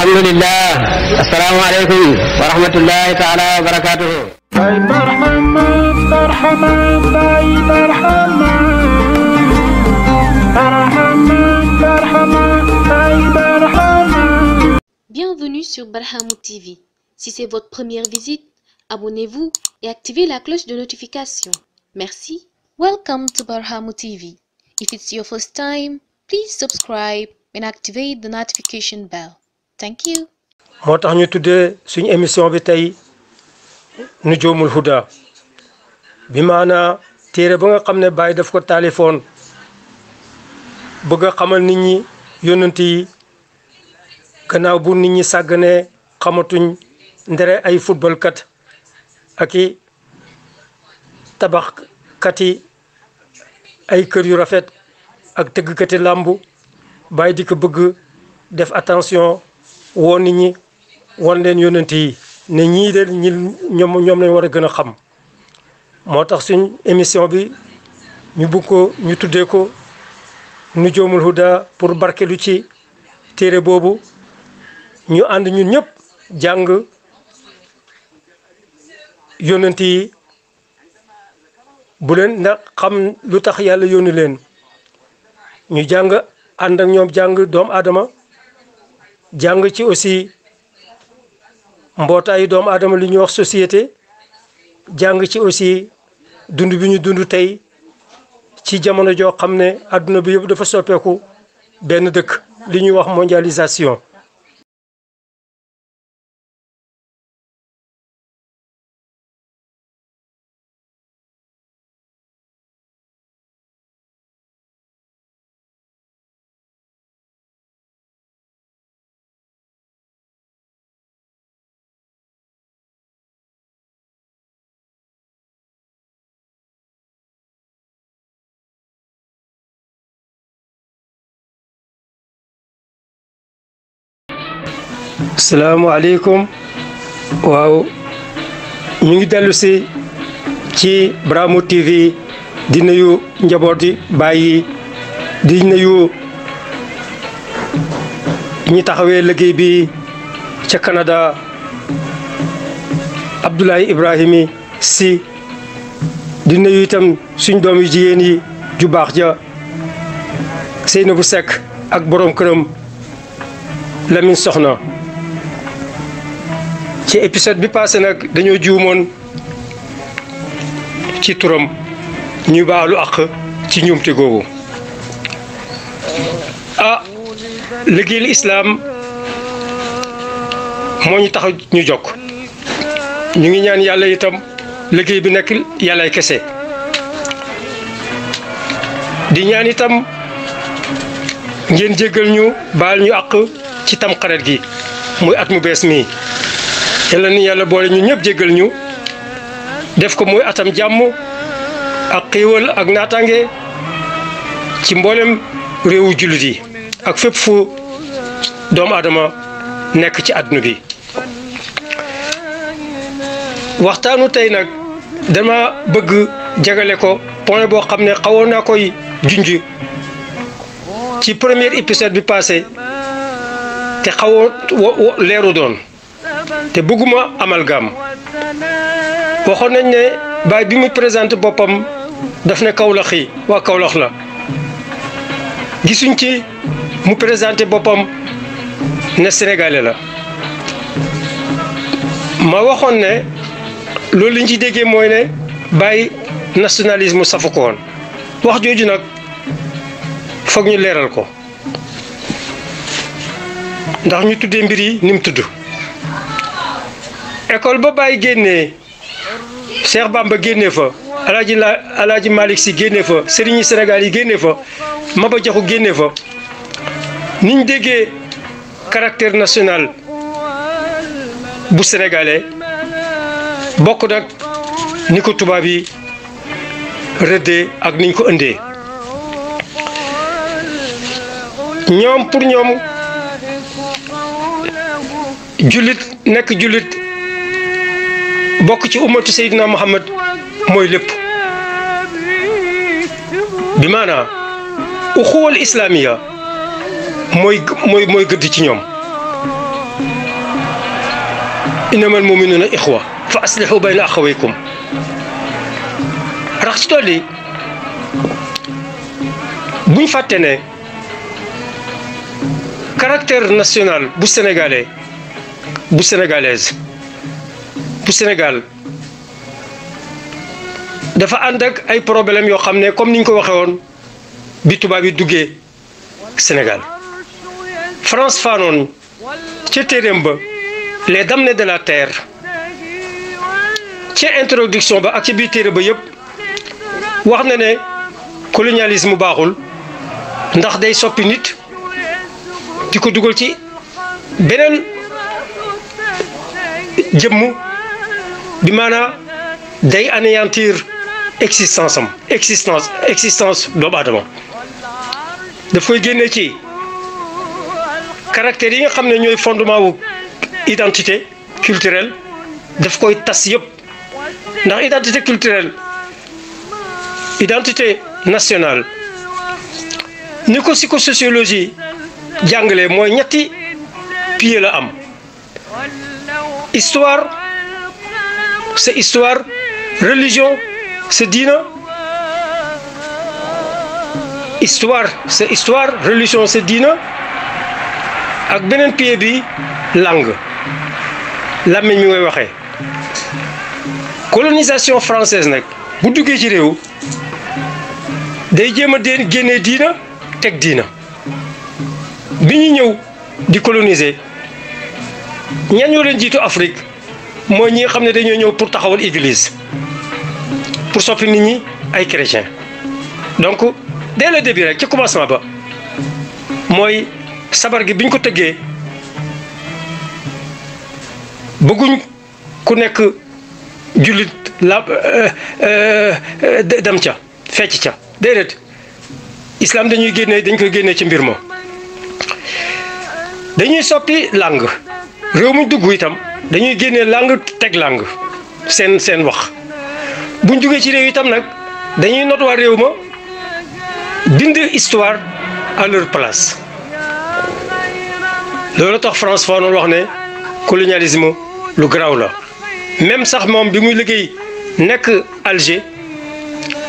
alhamdulillah. Assalamu alaikum wa rahmatullahi ta'ala wa barakatuhu. Bienvenue sur Barhamou TV. Si c'est votre première visite, abonnez-vous et activez la cloche de notification. Merci. Welcome to Barhamou TV. If it's your first time, please subscribe and activate the notification bell. Thank you. moo tax ñu tuddee suñu émission bi tey Nujuumul Huda bi maanaa téere ba nga xam ne Baay daf ko taalifoon bëgg a xamal nit ñi yonent yi gannaaw bu nit ñi sàgganee xamatuñ ndere ay football kat ak i tabaxkat yi ay kër yu rafet ak tëggkati làmbu Baay di ko bëgg def attention woo nit ñi wan leen yonent yi ne ñii de ñoom lañ war a gën a xam moo tax suñ émission bi ñu bugg ko ñu tuddee ko Nujuumul Huda pour barkelu ci téere boobu ñu ànd ñun ñëpp jàng yonent yi bu leen ndax xam lu tax yàlla yónni leen ñu jàng ànd ak ñoom jàng doomu aadama jàng ci aussi mbootaayu doomu aadama li ñuy wax société jàng ci aussi dund bi ñu dund tey ci jamono joo xam ne adduna bi yëpp dafa soppeeku benn dëkk li ñuy wax mondialisation. Asalaamaaleykum waaw ñu ngi dellu si ci Barhamou TV di nuyu njabooti Baay yi di nuyu ñi taxawee liggéey bi ca Canada Abdoulaye Ibrahimi si di nuyu itam suñ doom yu jigéen yi ju baax ja Seynabou Seck ak borom këram Lamine Soxna. ci épisode bi passé nag dañoo juumoon ci turam ñu baalu àq ci ñuumte googu liggéeyal islaam moo ñu tax ñu jokk ñu ngi ñaan yàlla itam liggéey bi nekk yàllay kese di ñaan itam ngeen jéggal ñu baal ñu àq ci tamxarit gi muy at mu bees mii yàlla ni yàlla boole ñu ñëpp jéggal ñu def ko muy atam jàmm ak xéewal ak naataange ci mboolem réewu jullit yi ak fépp fu doomu aadama nekk ci àdduna bi waxtaanu tey nag dama bëgg jagale ko point boo xam ne xawoon naa koy junj ci premier épisode bi passé te xawoon leeru doon te bëgguma amalgame waxoon nañ ne Baay bi muy présenté boppam daf ne Kawlax yi waa Kawlax la gisuñ ci mu présenté boppam ne Sénégalais la ma waxoon ne loolu liñ ci déggee mooy ne Baay nationalisme safu ko woon wax jooju nag foog ñu leeral ko ndax ñu tuddee mbir yi ni mu tudd école ba Baay génnee Cheikh Bamba génnee fa Alaaji Malick Sy génnee fa sëriñi Sénégal yi génnee fa Maba Jaxu génnee fa niñ déggee caractère national bu sénégalais bokk nag ni ko tubaab yi rëddee ak niñ ko ëndee ñoom pour ñoom jullit nekk jullit bokk ci ummatu Seydina Muhammad mooy lépp bi maanaa uxuwal islamiya mooy gëdd ci ñoom innamal mu'minuna ixwa fa aslihu bayna axawaykum rax ci dolli buñ fàtte ne caractère national bu sénégalais bu sénégalaise bu Sénégal dafa ànd ak ay problème yoo xam ne comme niñ ko waxee woon bi tubaab yi duggee Sénégal France faanoon ca téeréem ba les damnés de la terre ca introduction ba ak ca biir téere ba yëpp wax na ne colonialisme baaxul ndax day soppi nit di ko dugal ci beneen jëmm bi maanaam day anéantir existence doomu aadama daf koy génne ci caractères yi nga xam ne ñooy fondement wu identité culturelle daf koy tas yëpp ndax identité culturelle identité nationale ni ko psychosociologie jàngale mooy ñetti pilier la am histoire c'est histoire religion c'est diina histoire c'est histoire religion c'est diina ak beneen pilier bi langue làmmiñ mi ngay waxee colonisation française nag bu duggee ci réew day jéem a génnee diina teg diina bi ñu ñëw di coloniser ñan ñoo leen jiitu Afrique mooy ñi nga xam ne dañoo ñëw pour taxawal église pour soppi nit ñi ay chrétiens donc dès le début rek ci commencement ba mooy sabar gi biñ ko tëggee bëgguñ ku nekk jullit la dem ca fecc ca déedéet islam dañ koy génnee ci mbir ma dañuy soppi langue réew mu dugg itam dañuy génnee langue teg langue seen wax buñ duggee ci réew itam nag dañuy not waa réew ma bind histoire à leur place loolu tax France fa noonu wax ne colonialisme lu garaaw la même sax moom bi muy liggéey nekk Alger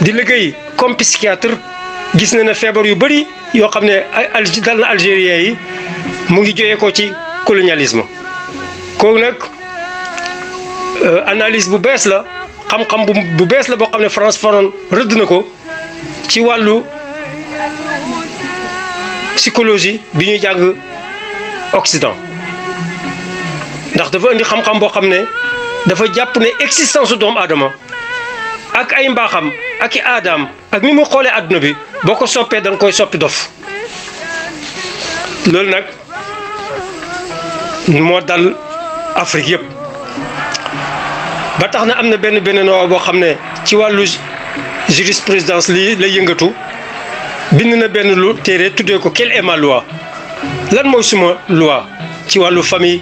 di liggéey comme psychiatre gis na ne feebar yu bëri yoo xam ne dal na algérien yi mu ngi jógee ko ci colonialisme kooku nag analyse bu bees la xam-xam bu bees la boo xam ne France Fanon rëdd na ko ci wàllu psychologie bi ñuy jàng Occident ndax dafa indi xam-xam boo xam ne dafa jàpp ne existence su doomu aadama ak ay mbaaxam ak i aadaam ak ni mu xoolee adduna bi boo ko soppee da nga koy soppi dof loolu nag moo dal Afrique yëpp ba tax na am na benn noo boo xam ne ci wàllu jurisprudence lii lay yëngatu bind na benn lu téere tuddee ko quelle est ma loi lan mooy suma loi ci wàllu famille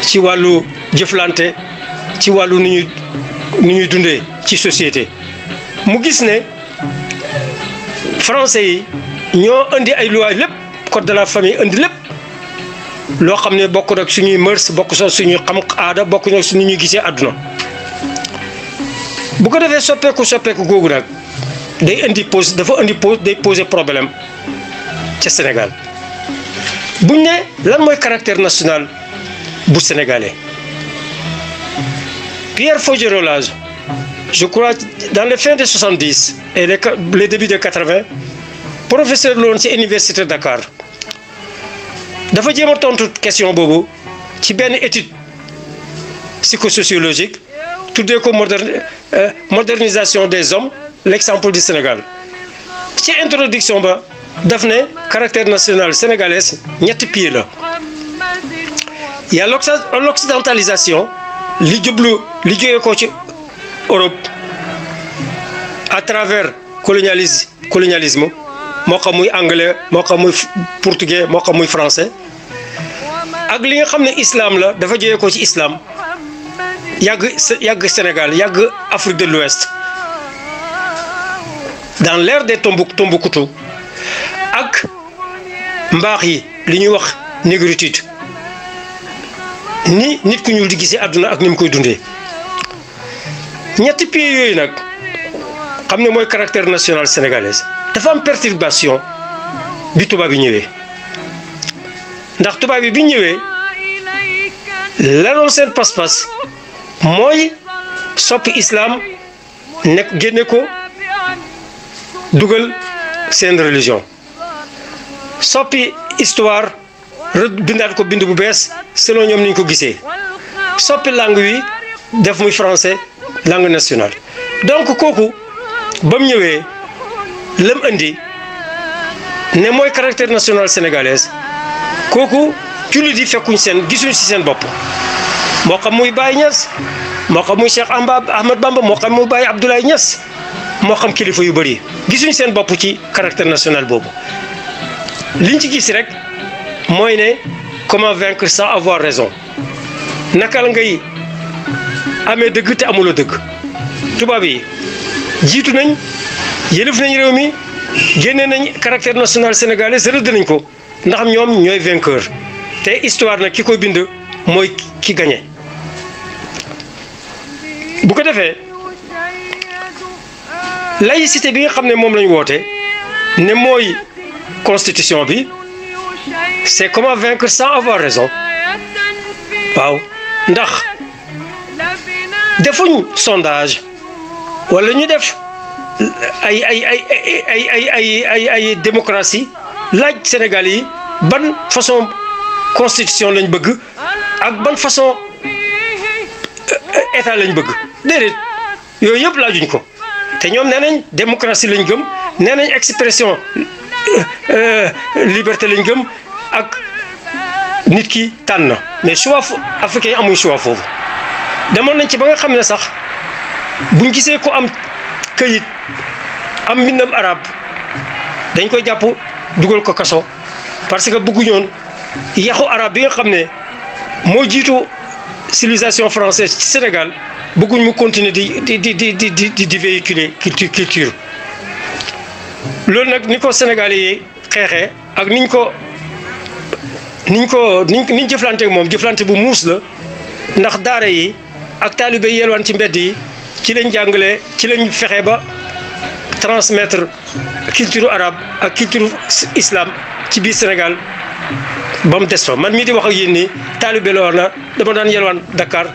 ci wàllu jëflante ci wàllu ni ñuy dundee ci société mu gis ne français yi ñoo indi ay loi lépp code de la famille indi lépp loo xam ne bokk nag suñuy mœurs bokk so suñuy xam aada bokk nag su ni ñuy gisee àdduna bu ko defee soppeeku googu nag day poser problème ca Sénégal buñ ne lan mooy caractère national bu sénégalais Pierre Faugerolage je crois dans les fins des 70 et les débuts des 80 professeur la woon ci université de Dakar dafa jéem a tontu question boobu ci benn étude psychosociologique tuddee ko modernisation des hommes l'exemple du Sénégal ci introduction ba daf ne caractère national sénégalais ñetti pieds la il y a l'occidentalisation li jógee ko ci Europe à travers colonialisme moo xam muy anglais moo xam muy portugais moo xam muy français ak li nga xam ne islam la dafa jógee ko ci islam yàgg Sénégal yàgg Afrique de l'Ouest dans l'ère des Tombouctou ak mbaax yi li ñuy wax négritude ni nit ku ñuul di gisee àdduna ak ni mu koy dundee ñetti pieds yooyu nag xam ne mooy caractère national sénégalais dafa am perturbation bi tubaab yi ñëwee ndax tubaab yi bi ñëwee la doon seen pas-pas mooy soppi islam nekk génne ko dugal seen religion soppi histoire bindaat ko bind bu bees selon ñoom ni ñu ko gisee soppi langue wi def muy français langue nationale donc kooku ba mu ñëwee lam indi ne mooy caractère national sénégalais kooku jullit yi fekkuñ seen gisuñ ci seen bopp moo xam muy Baye Niass moo xam muy Cheikh Ahmad Bamba moo xam muy Baye Abdoulaye Niass moo xam kilifa yu bëri gisuñ seen bopp ci caractère national boobu liñ ci gis rek mooy ne comment vaincre sans avoir raison naka la ngay amee dëgg te amuloo dëgg tubaab yi jiitu nañ yëlëf nañ réew mi génne nañ caractère national sénégalais rëdd nañ ko ndax ñoom ñooy vainqueur te histoire nag ki koy bind mooy ki gagné bu ko defee laïcité bi nga xam ne moom lañ woote ne mooy constitution bi c'est comment vaincre sans avoir raison waaw ndax defuñ sondage wala ñu def ay démocratie laaj Sénégal yi ban façon constitution lañ bëgg ak ban façon état lañ bëgg déedéet yooyu yëpp laajuñ ko te ñoom nee nañ démocratie lañ gëm nee nañ expression liberté lañ gëm ak nit ki tànn mais choix africain yi amuñ choix foofu demoon nañ ci ba nga xam ne sax buñ gisee ko am këyit am mbindam arab dañ koy jàpp dugal ko kaso parce que bëgguñoon yaxu arab bi nga xam ne moo jiitu civilisation française ci Sénégal bëgguñ mu continuer di véhiculer culture loolu nag ni ko Sénégalais yi xeexee ak niñ jëflante ak moom jëflante bu muus la ndax daara yi ak taalibe yi yelwaan ci mbedd yi ci lañ jàngalee ci lañ fexe ba transmettre culture arabe ak culture islam ci biir Sénégal ba mu des fa man mii di wax ak yéen nii taalibe la war na dama daan yelwaan Dakar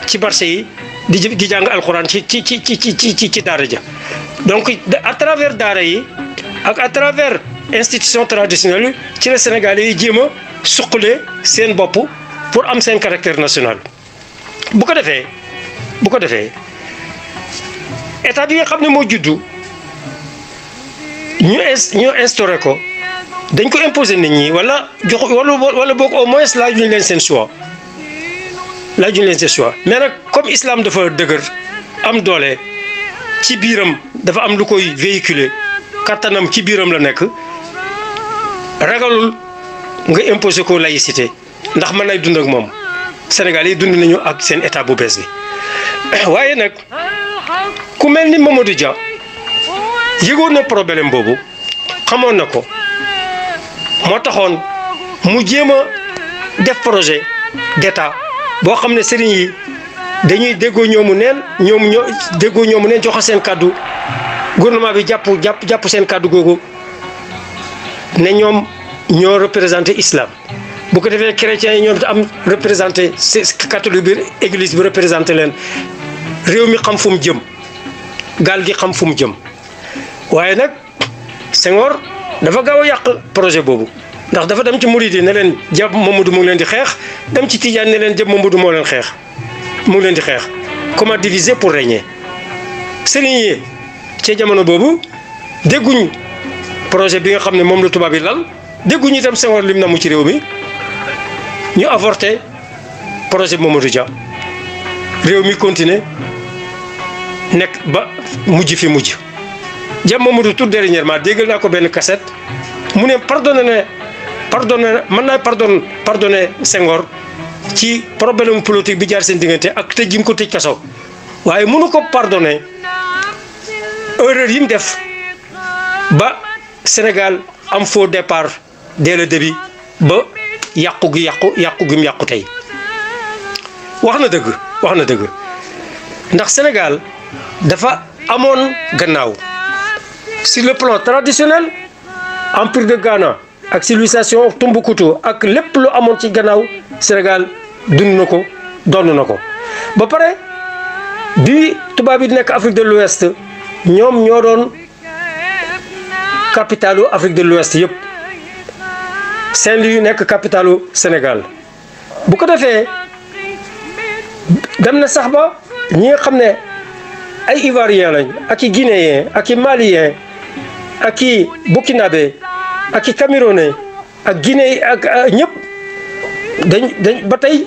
ci marché yi di jàng alxuraan ci daara ja donc à travers daara yi ak à travers institution traditionnelle ci la Sénégalais yi jéem a suqalee seen bopp pour am seen caractère national bu ko defee état bi nga xam ne moo juddu ñu instauré ko dañ ko imposer nit ñi wala boog au moins laajuñ leen seen choix mais nag comme islam dafa dëgër am doole ci biiram dafa am lu koy véhiculer kattanam ci biiram la nekk ragalul nga imposer ko laïcité ndax mën nay dund ak moom Sénégal yi dund nañu ak seen état bu bees bi waaye nag ku mel ni Mamadou Dia yëgoon na problème boobu xamoon na ko moo taxoon mu jéem a def projet d'état boo xam ne sëriñ yi dañuy déggoo ñoomu neen joxe seen kàddu gouvernement bi jàpp seen kàddu googu ne ñoom ñoo représenté islam bu ko defee chrétiens yi ñoom am représenté catholique bi église bi représenté leen réew mi xam fu mu jëm gaal gi xam fu mu jëm waaye nag Senghor dafa gaaw a yàq projet boobu ndax dafa dem ci murid yi ne leen jàpp Mamadou mu ngi leen di xeex dem ci Tijaan ne leen jàpp Mamadou mu ngi leen di xeex comment diviser pour régner sëriñ yi ci jamono boobu dégguñ projet bi nga xam ne moom la tubaab yi lal dégguñu itam Senghor lim na mu ci réew mi ñu avorté projet Mamadou Dia réew mi continuer nekk ba mujj fi mujj jàpp Mamadou tout dernièrement déggal naa ko benn cassette mu ne pardonné mën naa pardonné Senghor ci problème politique bi jaar seen diggante ak tëj gi mu ko tëj kaso waaye mënu ko pardonné erreur yi mu def ba Sénégal am faux départ dès le début ba yàqu gi mu yàqu tey wax na dëgg ndax Sénégal dafa amoon gannaaw sur le plan traditionnel empire de Ghana ak civilisation Tombouctou ak lépp lu amoon ci gannaaw Sénégal dund na ko donn na ko ba pare bi tubaab yi di nekk Afrique de l'Ouest ñoom ñoo doon capitalu Afrique de l'Ouest yëpp Saint-Louis nekk capitalu Sénégal bu ko defee dem na sax ba ñi nga xam ne ay Ivoiriens lañ ak i Guinéens ak i Maliens ak i Burkinabé ak i Camerounais ak Guinée ak ñëpp dañ ba tey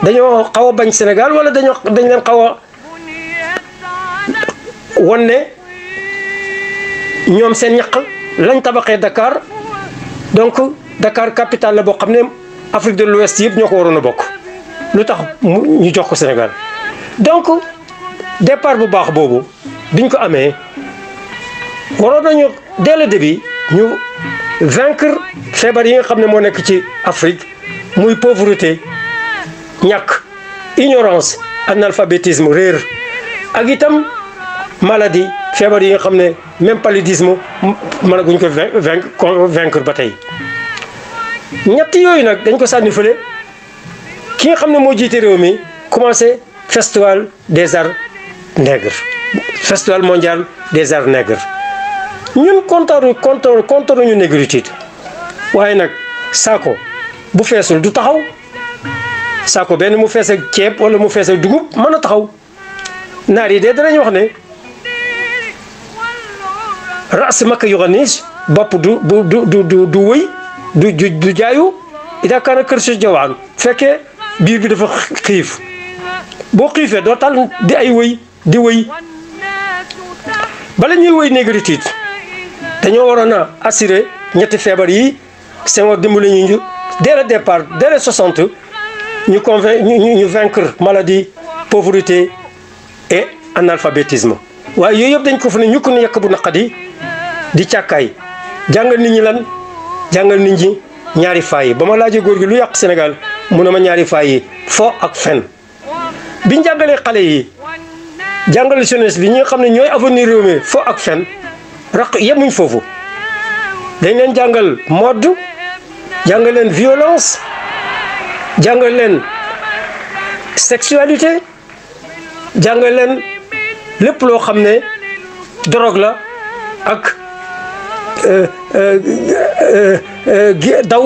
dañoo xaw a bañ Sénégal wala dañ leen xaw a wan ne ñoom seen ñaq lañ tabaxee Dakar donc Dakar capitale la boo xam ne Afrique de l'Ouest yëpp ñoo ko waroon a bokk lu tax ñu jox ko Sénégal donc départ bu baax boobu biñ ko amee waroon nañu dès le début ñu vaincre feebar yi nga xam ne moo nekk ci Afrique muy pauvreté ñàkk ignorance analphabétisme réer ak itam maladie feebar yi nga xam ne même paludisme mënaguñ ko vaincre ba tey ñett yooyu nag dañ ko sànni fële ki nga xam ne moo jiite réew mi commencé festival des arts nègres festival mondial des arts nègres ñun contre ñu négritude waaye nag saako bu feesul du taxaw saako benn mu fees ak ceeb wala mu fees ak dugub mën a taxaw naar yi de danañ wax ne ras makka yoxanis bopp du wëy du jaayu ida kaana kër si jawaan fekkee biir bi dafa xiif boo xiifee doo tal di ay wëy di wëy bala ñuy wëy négritude dañoo waroon a assurer ñetti feebar yi Senghor dimbali ñu dès le départ dès les 60 ñu vaincre maladie pauvreté et analphabétisme waaye yooyu yëpp dañ ko fa ne ñu ko yekk bu naqadi di càkkaay jàngal nit ñi lan jàngal nit ñi ñaari faay yi ba ma laajee góor gi lu yàq Sénégal mu ne ma ñaari faay yi fo ak fen biñ jàngalee xale yi jàngale jeunesse bi ñi nga xam ne ñooy avenir réew mi fo ak fen raq yemuñ foofu dañ leen jàngal mode jàngal leen violence jàngal leen sexualité jàngal leen lépp loo xam ne drogue la ak daw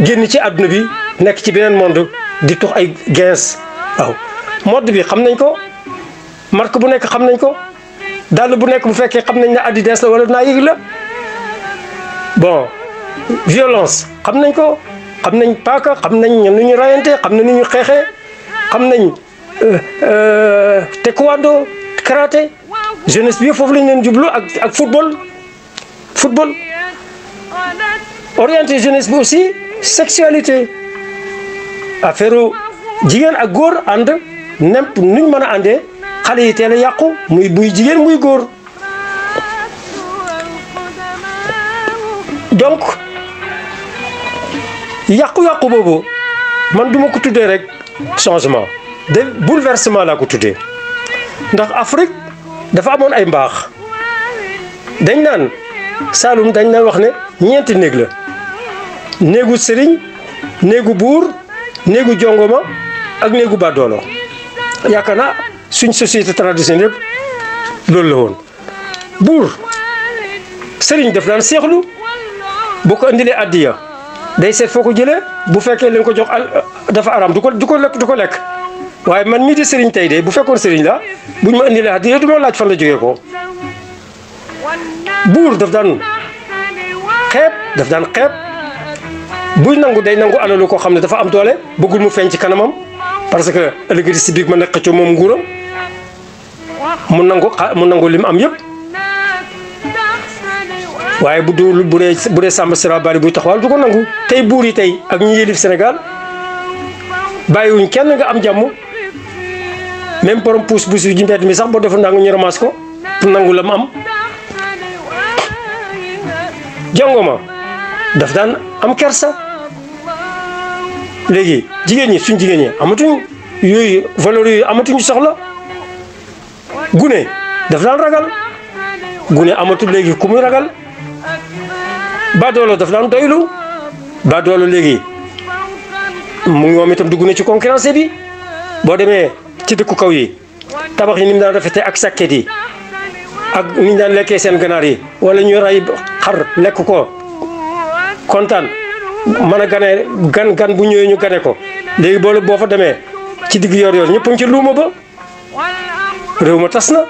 génn ci àdduna bi nekk ci beneen monde di tux ay gens waaw mode bi xam nañ ko marque bu nekk xam nañ ko dàll bu nekk bu fekkee xam nañ ne Adidas la wala Nike la bon violence xam nañ ko xam nañ paaka xam nañ nu ñu rayante xam nañ nu ñu xeexee xam nañ taekwondo karaté jeunesse bi foofu lañ leen jublu ak football orienté jeunesse bi aussi sexualité affaire jigéen ak góor ànd nepp nuñ mën a àndee xale yi teel a yàqu muy buy jigéen muy góor donc yàqu-yàqu boobu man duma ko tuddee rek changement de bouleversement laa ko tuddee ndax Afrique dafa amoon ay mbaax dañ naan Saalum dañ naan wax ne ñeenti néeg la néegu sëriñ néegu buur néegu jongoma ak néegu bàddoolo yaakaar naa suñ société traditionnelle yëpp loolu la woon buur sëriñ daf daan seexlu boo ko indilee addiya day seet foo ko jëlee bu fekkee leen ko jox dafa araam du ko lekk waaye man mii di sëriñ tey de bu fekkoon sëriñ la buñ ma indilee addiya du ma laaj fan la jógee ko buur daf daan xeeb buy nangu day nangu alalu koo xam ne dafa am doole bëggul mu feeñ ci kanamam parce que ëllëg si biir ma nekk xëccoo moom nguuram mu nangu lim am yëpp waaye bu dee Samba Sira Bari buy taxawal du ko nangu tey buur yi tey ak ñi yëlif Sénégal bàyyiwuñ kenn nga am jàmm même borom puus puus yu ji mbedd mi sax boo defoon nangu ñu ramasse ko pour nangu la mu am jongoma daf daan am kersa léegi jigéen ñi suñ jigéen ñi amatuñ yooyu valeurs yooyu amatuñu soxla gune daf daan ragal gune amatul léegi ku muy ragal baadoolo daf daan doylu baadoolo léegi mu moom itam dugg na ci concurrence bi boo demee ci dëkku kaw yi tabax yi ni mu daan rafetee ak sàkket yi ak ni ñu daan lekkee seen ganaar yi wala ñu ray xar lekk ko kontaan mën a gane gan bu ñëwee ñu gane ko léegi boo fa demee ci digg yor ñëpp a ngi ci luuma ba réew ma tas na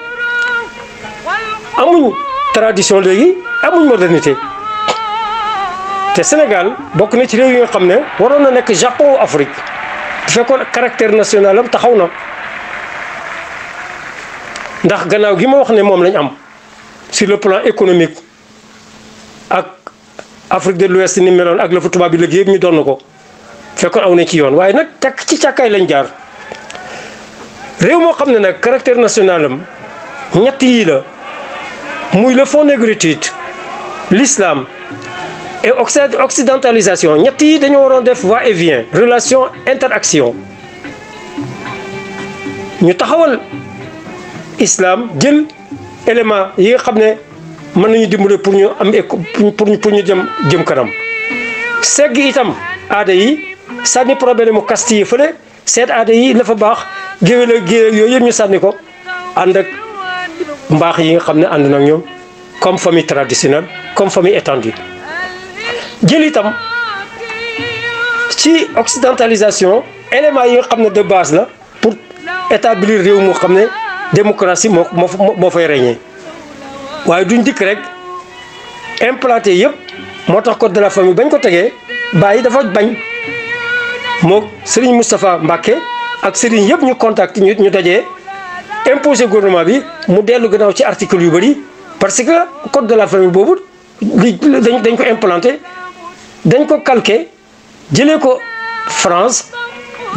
amuñ tradition léegi amuñ modernité te Sénégal bokk na ci réew yi nga xam ne waroon na nekk Japon Afrique bu fekkoon caractère national am taxaw na ndax gannaaw gi ma wax ne moom lañ am sur le plan économique ak Afrique de l'Ouest ni meloon ak la fa tubaab bi léegi yëpp ñu doon ko fekkoon aw na ci yoon waaye nag tekk ci càkkaay lañ jaar réew moo xam ne nag caractère national am ñett yii la muy le fonds négritude l'islam et occidentalisation ñett yi dañoo waroon def va et vient relation interaction ñu taxawal islam jël élément yi nga xam ne mën nañu dimbale pour ñu am pour ñu jëm kanam segg itam aada yi sànni problème mu caste yi fële seet aada yi la fa baax géwél ak géer yooyu yëpp ñu sànni ko ànd ak mbaax yi nga xam ne ànd nag ñoom comme famille traditionnelle comme famille étendue jël itam ci occidentalisation éléments yi nga xam ne de base la pour établir réew moo xam ne démocratie moo fay régner waaye duñ dikk rek implanté yëpp moo tax code de la famille bañ ko tegee bàyyi dafa bañ moo Serigne Moustapha Mbacké ak Serigne yëpp ñu contact ñu dajee imposé gouvernement bi mu dellu gannaaw ci article yu bëri parce que code de la famille boobu dañ ko implanté dañ ko calqué jëlee ko France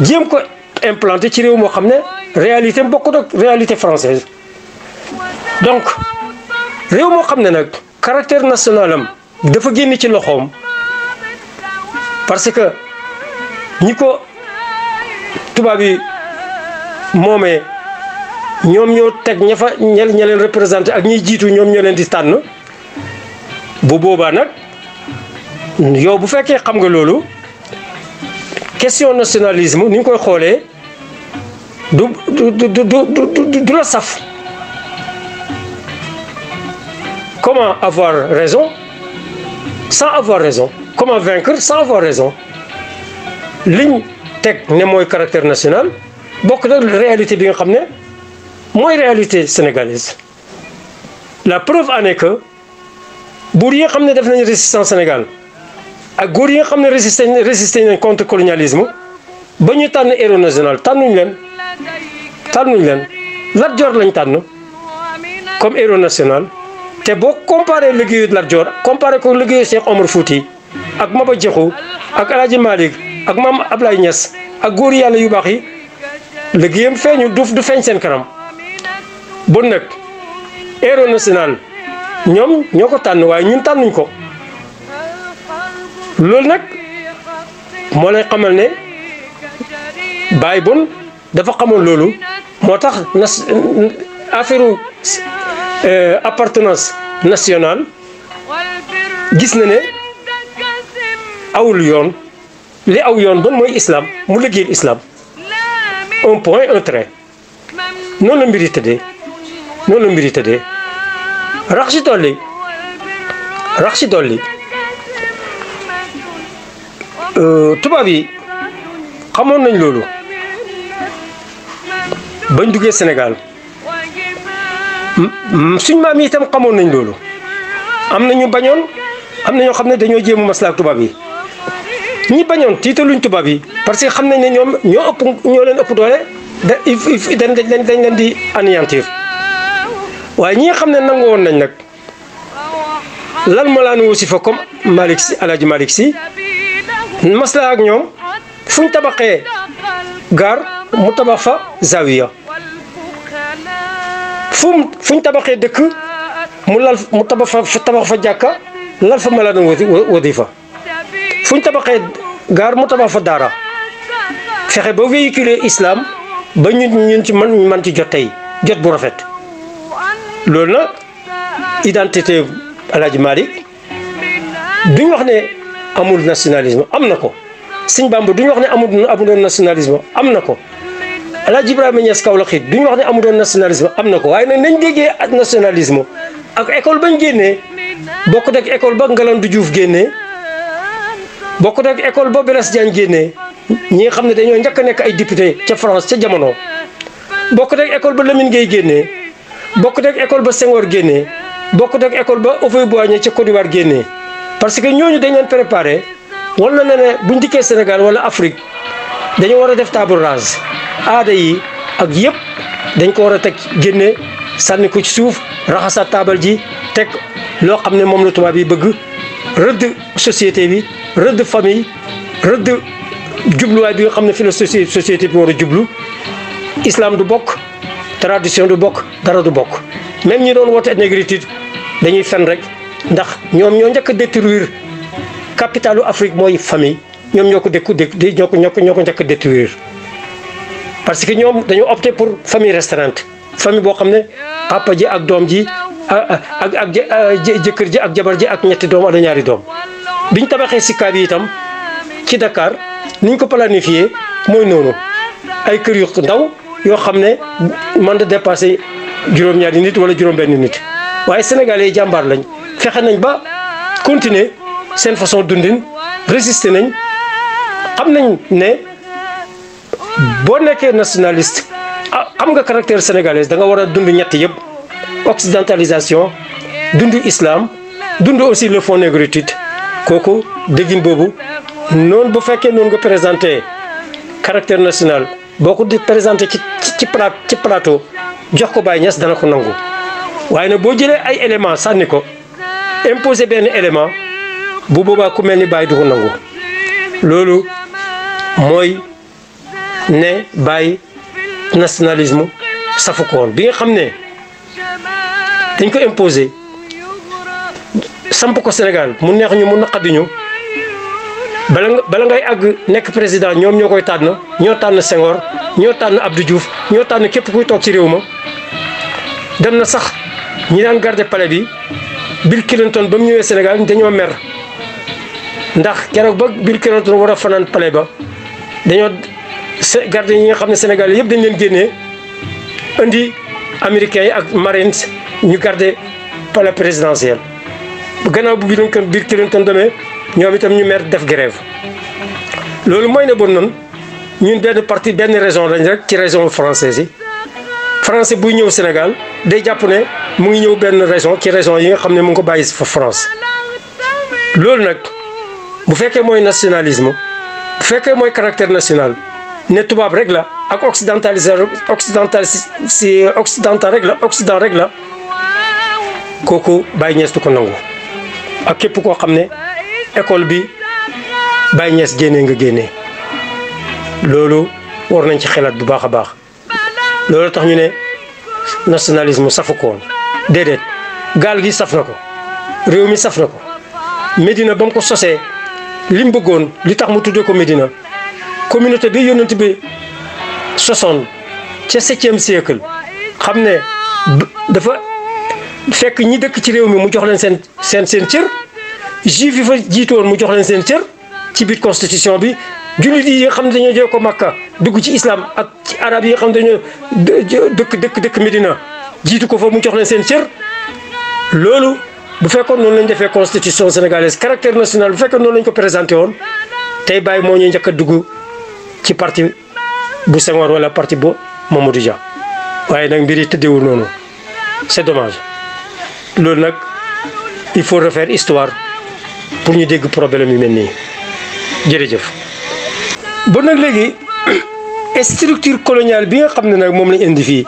jéem ko implanté ci réew moo xam ne réalité bokkut ak réalité française donc réew moo xam ne nag caractère national am dafa génn ci loxoom parce que ñi ko tubaab yi moomee ñoom ñoo teg ña leen représenté ak ñiy jiitu ñoom ñoo leen di tànn bu boobaa nag yow bu fekkee xam nga loolu question nationalisme ni ñu koy xoolee du la saf. Comment avoir raison sans avoir raison? Comment vaincre sans avoir raison? liñ teg ne mooy caractère national bokk na réalité bi nga xam ne mooy réalité sénégalaise. La preuve en est que buur yi nga xam ne def nañu résistance Sénégal ak góor yi nga xam ne résisté nañ contre colonialisme ba ñu tànn héros national tànnuñ leen Lat Joor lañ tànn comme héros national. te boo comparé liggéeyu Lat Joor comparé ko liggéeyu Cheikh Omar Fouti ak Maba Diakhou ak El Hadj Malick ak Mame Ablaye Niass ak góor yàlla yu baax yi liggéeyam feeñu du feeñ seen kanam bon nag héros national ñoom ñoo ko tànn waaye ñun tànnuñ ko loolu nag moo lay xamal ne Baye Bon dafa xamoon loolu moo tax affaire appartenance nationale gis na ne awul yoon li aw yoon bon mooy islam mu liggéeyal islam un point un trait noonu la mbiri tëddee rax ci dolli tubaab yi xamoon nañ loolu bañ duggee Sénégal suñ maam yi itam xamoon nañ loolu am na ñu bañoon am na ñoo xam ne dañoo jéem a maslaa ak tubaab yi ñi bañoon tiitaluñ tubaab yi parce que xam nañ ne ñoom ñoo leen ëpp doole dañ leen di anéantir waaye ñi nga xam ne nangu woon nañ nag lan ma laan wasi fa comme Malick Sy Alaaji Malick Sy maslaa ak ñoom fuñ tabaxee gaar mu tabax fa zawiya fuñ tabaxee dëkk mu tabax fa jàkka lal fa malaana wadifa fuñ tabaxee gaar mu tabax fa daara fexe ba véhiculer islam ba ñun ci man ci jot tey jot bu rafet loolu na identité El Hadj Malick duñ wax ne amul nationalisme am na ko Sëñ Bamba duñ wax ne amuloon nationalisme am na ko El Hadj Ibrahima Niass Kaolack it duñ wax ne amuloon nationalisme am na ko waaye nag nañ déggee ak nationalisme ak école bañ génnee bokkut ak école ba Ngalandou Diouf génnee bokkut ak école ba Blaise Diagne génnee ñi nga xam ne dañoo njëkk a nekk ay député ca France ca jamono bokkut ak école ba Lamine Gueye génnee bokkut ak école ba Senghor génnee bokkut ak école ba Houphouët-Boigny ca Côte d'Ivoire génnee parce que ñooñu dañ leen préparé wala ne buñ dikkee Sénégal wala Afrique dañoo war a def table rase aada yi ak yëpp dañ ko war a teg génne sànni ko ci suuf raxasaat taabal ji teg loo xam ne moom la tubaab yi bëgg rëdd société bi rëdd famille rëdd jubluwaay bi nga xam ne fi la société bi war a jublu islam du bokk tradition du bokk dara du bokk même ñi doon woote négritude dañuy fen rek ndax ñoom ñoo njëkk a détruire capitalu Afrique mooy famille ñoom ñoo ko njëkk a détruire parce que ñoom dañoo opté pour famille restreinte famille boo xam ne papa ji ak doom ji ak jëkkër ji ak jabar ji ak ñetti doom wala ñaari doom biñ tabaxee Sicap bi itam ci Dakar niñ ko planifié mooy noonu ay kër yu ndaw yoo xam ne mën da dépassé juróom-ñaari nit wala juróom-benn nit waaye sénégalais yi jàmbaar lañ fexe nañ ba continuer seen façon dundin résister nañ xam nañ ne boo nekkee nationaliste xam nga caractère sénégalais da nga war a dund ñetti yëpp occidentalisation dund islam dund aussi le fond négritude kooku déggin boobu noonu bu fekkee noonu nga présenté caractère national boo ko di présenté ci plateau jox ko Baye Niass dana ko nangu waaye nag boo jëlee ay éléments sànni ko imposé benn élément bu boobaa ku mel ni Baye du ko nangu loolu mooy ne Baye nationalisme safu ko woon bi nga xam ne dañ ko imposé samp ko Sénégal mu neex ñu mu naqadi ñu bala ngay àgg nekk président ñoom ñoo koy tànn ñoo tànn Senghor ñoo tànn Abdou Diouf ñoo tànn képp kuy toog ci réew ma dem na sax ñi daan garder palais bi Bill Clinton ba mu ñëwee Sénégal dañoo mer ndax keroog ba Bill Clinton war a fanaan palais ba dañoo garder ñi nga xam ne Sénégal yëpp dañ leen génnee indi américains yi ak marines ñu garder palais présidentiel gannaaw bu Bill Clinton demee ñoom itam ñu mer def grève loolu mooy ne bon noonu ñun benn raison lañ rek ci raison française yi français buy ñëw Sénégal day jàpp ne mu ngi ñëw benn raison ci raison yi nga xam ne mu ngi ko bàyyi fa France loolu nag bu fekkee mooy nationalisme bu fekkee mooy caractère national ne tubaab rek la ak occidental rek la kooku Baye Niass du ko nangu ak képp koo xam ne école bi Baye Niass génnee nga génnee loolu war nañ ci xelaat bu baax a baax loolu tax ñu ne nationalisme safu ko woon déedéet gaal gi saf na ko réew mi saf na ko Médina ba mu ko sosee li mu bëggoon li tax mu tuddee ko Médina communauté bi yonent bi sosoon ca 7e siècle xam ne dafa fekk ñi dëkk ci réew mi mu jox leen seen cër juif yi fa jiitoon mu jox leen seen cër ci biir constitution bi jullit yi nga xam ne dañoo jël ko Makka dugg ci islam ak ci arab yi nga xam ne dañoo dëkk Médina jiitu ko fa mu jox leen seen cër loolu bu fekkoon noonu lañ defee constitution sénégalaise caractère national bu fekkoon noonu lañ ko présenté woon tey Baye moo ñuy njëkk a dugg ci parti bu Senghor wala parti bu Mamadou Dia waaye nag mbir yi tëddeewul noonu c'est dommage loolu nag il faut refaire histoire pour ñu dégg problème yu mel nii jërëjëf. bon nag léegi structure coloniale bi nga xam ne nag moom lañ indi fii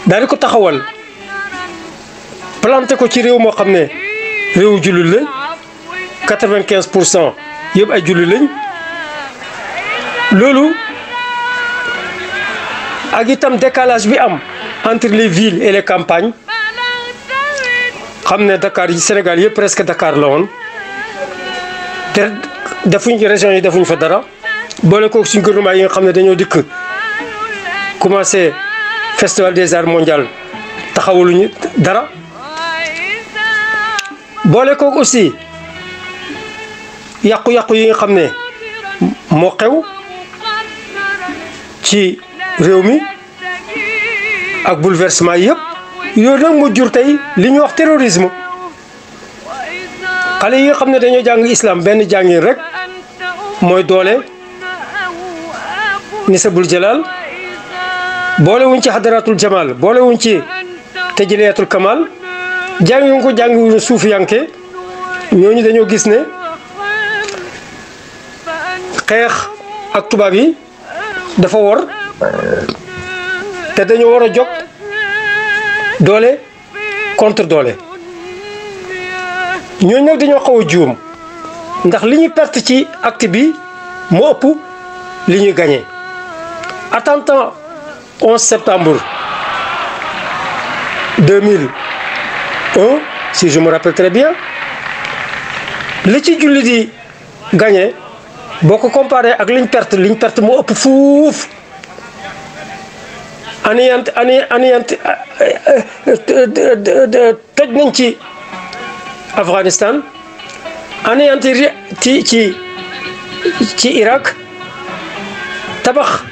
daal di ko taxawal planté ko ci réew moo xam ne réewu jullit la 95% yëpp ay jullit lañ loolu ak itam décalage bi am entre les villes et les campagnes xam ne Dakar yi Sénégal yëpp presque Dakar la woon te defuñ région yi defuñ fa dara boole ko suñ gouvernement yi nga xam ne dañoo dikk commencé festival des arts mondial taxawaluñu dara boole ko aussi yàqu-yàqu yi nga xam ne moo xew ci réew mi ak bouleversement yëpp yooyu nag moo jur tey li ñuy wax terrorisme xale yi nga xam ne dañoo jàng islam benn jàngin rek mooy doole nisabul jalal boole wuñ ci xadaratul jamal boole wuñ ci tajliyatul kamal jàngi ko jàngi wuñ suufiyanke ñooñu dañoo gis ne xeex ak tubaab yi dafa war te dañoo war a jóg doole contre doole ñooñu nag dañoo xaw a juum ndax li ñuy perte ci acte bi moo ëpp li ñuy gagné. Attentat 11 septembre 2001 si je me rappelle très bien li ci julli di gagné boo ko comparé ak liñ perte moo ëpp fuuf aniyant toj nañ ci Afghanistan anéantir ci Irak tabax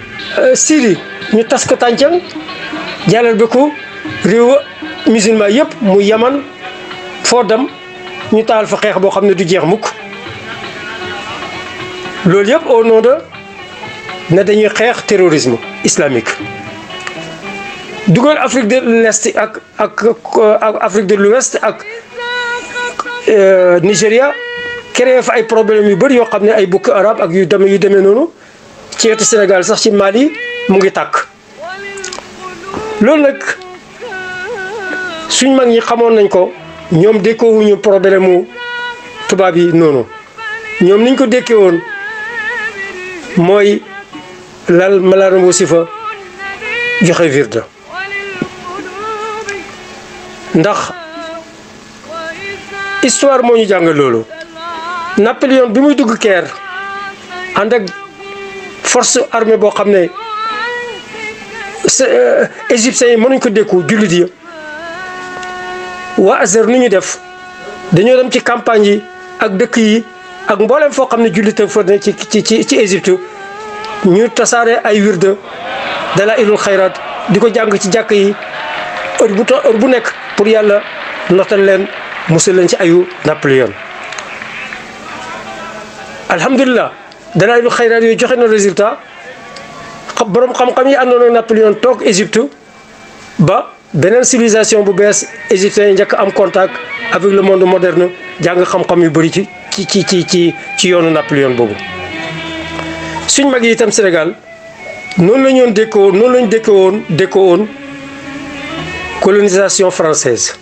Syrie ñu tas ko tàncang jàllal bi ko réew musulman yëpp mu Yaman foo dem ñu taal fa xeex boo xam ne du jeex mukk loolu yëpp au nom de ne dañuy xeex terrorisme islamique dugal Afrique de l'Est ak Afrique de l'Ouest ak Nigéria créé fa ay problèmes yu bëri yoo xam ne ay bukki arab ak yu demee noonu ci wetu Sénégal sax ci Mali mu ngi tàkk loolu nag suñ mag ñi xamoon nañ ko ñoom dékkoowuñu problème mu tubaab yi noonu ñoom niñ ko dékkee woon mooy lal malaanam wasifa joxe wirda ndax histoire moo ñu jàngal loolu Napoléon bi muy dugg Caire ànd ak force armée boo xam ne égyptiens yi mënuñ ko dékku jullit yi waa Azhar nu ñu def dañoo dem ci campagne yi ak dëkk yi ak mboolem foo xam ne jullit fa ne ci Égypte ñu tasaare ay wirde dalaa'ilul xayraat di ko jàng ci jàkk yi heure bu nekk pour yàlla notal leen musal leen ci ayu Napoléon alhamdulilah dalaa'ilul xayraat yooyu joxe na résultat borom xam-xam yi àndoon ak Napoléon toog Égypte ba beneen civilisation bu bees égyptiens yi njëkk am contact avec le monde moderne jàng xam-xam yu bëri ci yoonu Napoléon boobu. suñ mag yi itam Sénégal noonu la ñu dékkoo woon colonisation française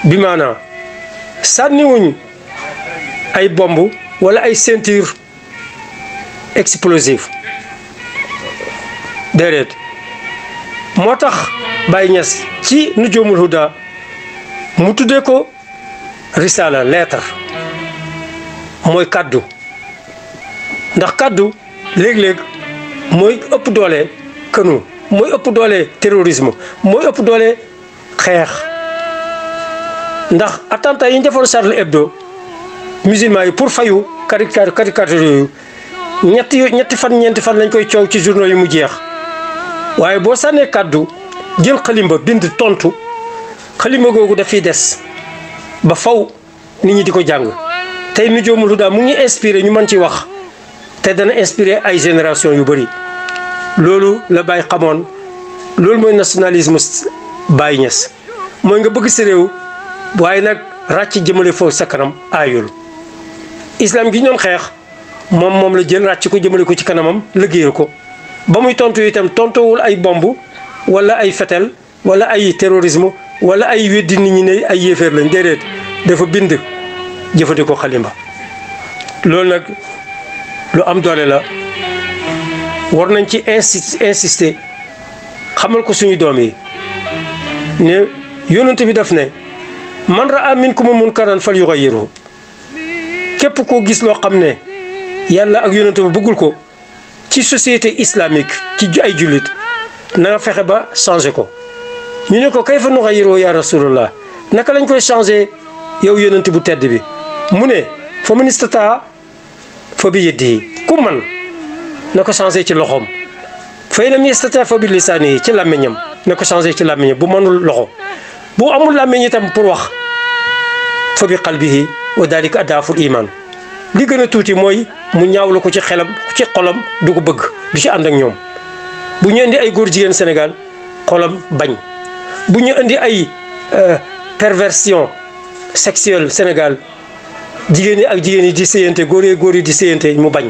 bi maanaam sànniwuñ ay bomb wala ay ceinture explosive déedéet moo tax Baye Niass ci Nujuumul Huda mu tuddee ko risala lettre mooy kaddu ndax kaddu léeg-léeg mooy ëpp doole kënu mooy ëpp doole terrorisme mooy ëpp doole xeex ndax attentat yi ñu defoon Charlie Hebdo musulman yi pour fayu caricature yooyu ñeenti fan ñeenti fan lañ koy coow ci journaux yi mu jeex waaye boo sànnee kàddu jël xalimba bind tontu xalimba googu dafiy des ba faw nit ñi di ko jàng tey Nujuumul Huda mu ngi inspiré ñu mën ci wax te dana inspiré ay génération yu bëri loolu la Baye xamoon loolu mooy nationalisme Baye Niass mooy nga bëgg sa réew waaye nag ràcc jëmale foofu sa kanam aayul islam gi ñoom xeex moom la jël ràcc ko jëmale ko ci kanamam liggéeyal ko ba muy tontu itam tontuwul ay bomb wala ay fetel wala ay terrorisme wala ay weddi nit ñi ne ay yéeféer lañ déedéet dafa bind jëfandikoo xalimba loolu nag lu am doole la war nañ ci insister xamal ko suñu doom yi ne yonent bi daf ne man raa minkum munkaran falyughayyirhu képp koo gis loo xam ne yàlla ak yonent bi bëggul ko ci société islamique ci ay jullit na nga fexe ba changé ko. ñu ne ko kayfa nughayyiru ya rasulullah naka lañ koy changé yow yonent bu tedd bi mu ne fa man istataa fa bi yadihi ku man na ko changé ci loxoom fa in lam yastati' fa bi lisaanihi ci làmmiñam na ko changé ci làmmiñam bu mënul loxo bu amul làmmiñ itam pour wax fa bi qalbihi wa dalika adaful iman li gën a tuuti mooy mu ñaawlu ko ci xelam ci xolam du ko bëgg du ci ànd ak ñoom bu ñu indi ay góor jigéen Sénégal xolam bañ bu ñu indi ay perversion sexuelle Sénégal jigéen ñi ak jigéen yi di séyante góor yi di séyante mu bañ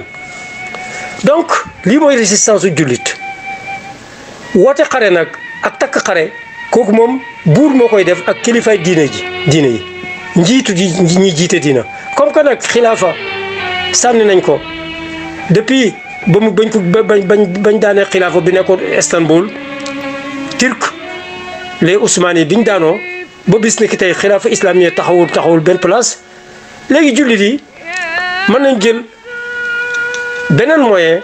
donc lii mooy résistance u jullit woote xare nag ak takk xare kooku moom buur moo koy def ak kilifay diine yi njiitu ji ñi jiite diina comme que nag xilaafa sànni nañ ko depuis ba mu bañ daanee xilaafa bi nekkoon Istanbul turc les Ousmane yi biñ daanoo ba bis ni ki tey xilaafa islamique taxawul benn place léegi jullit yi mën nañ jël beneen moyen.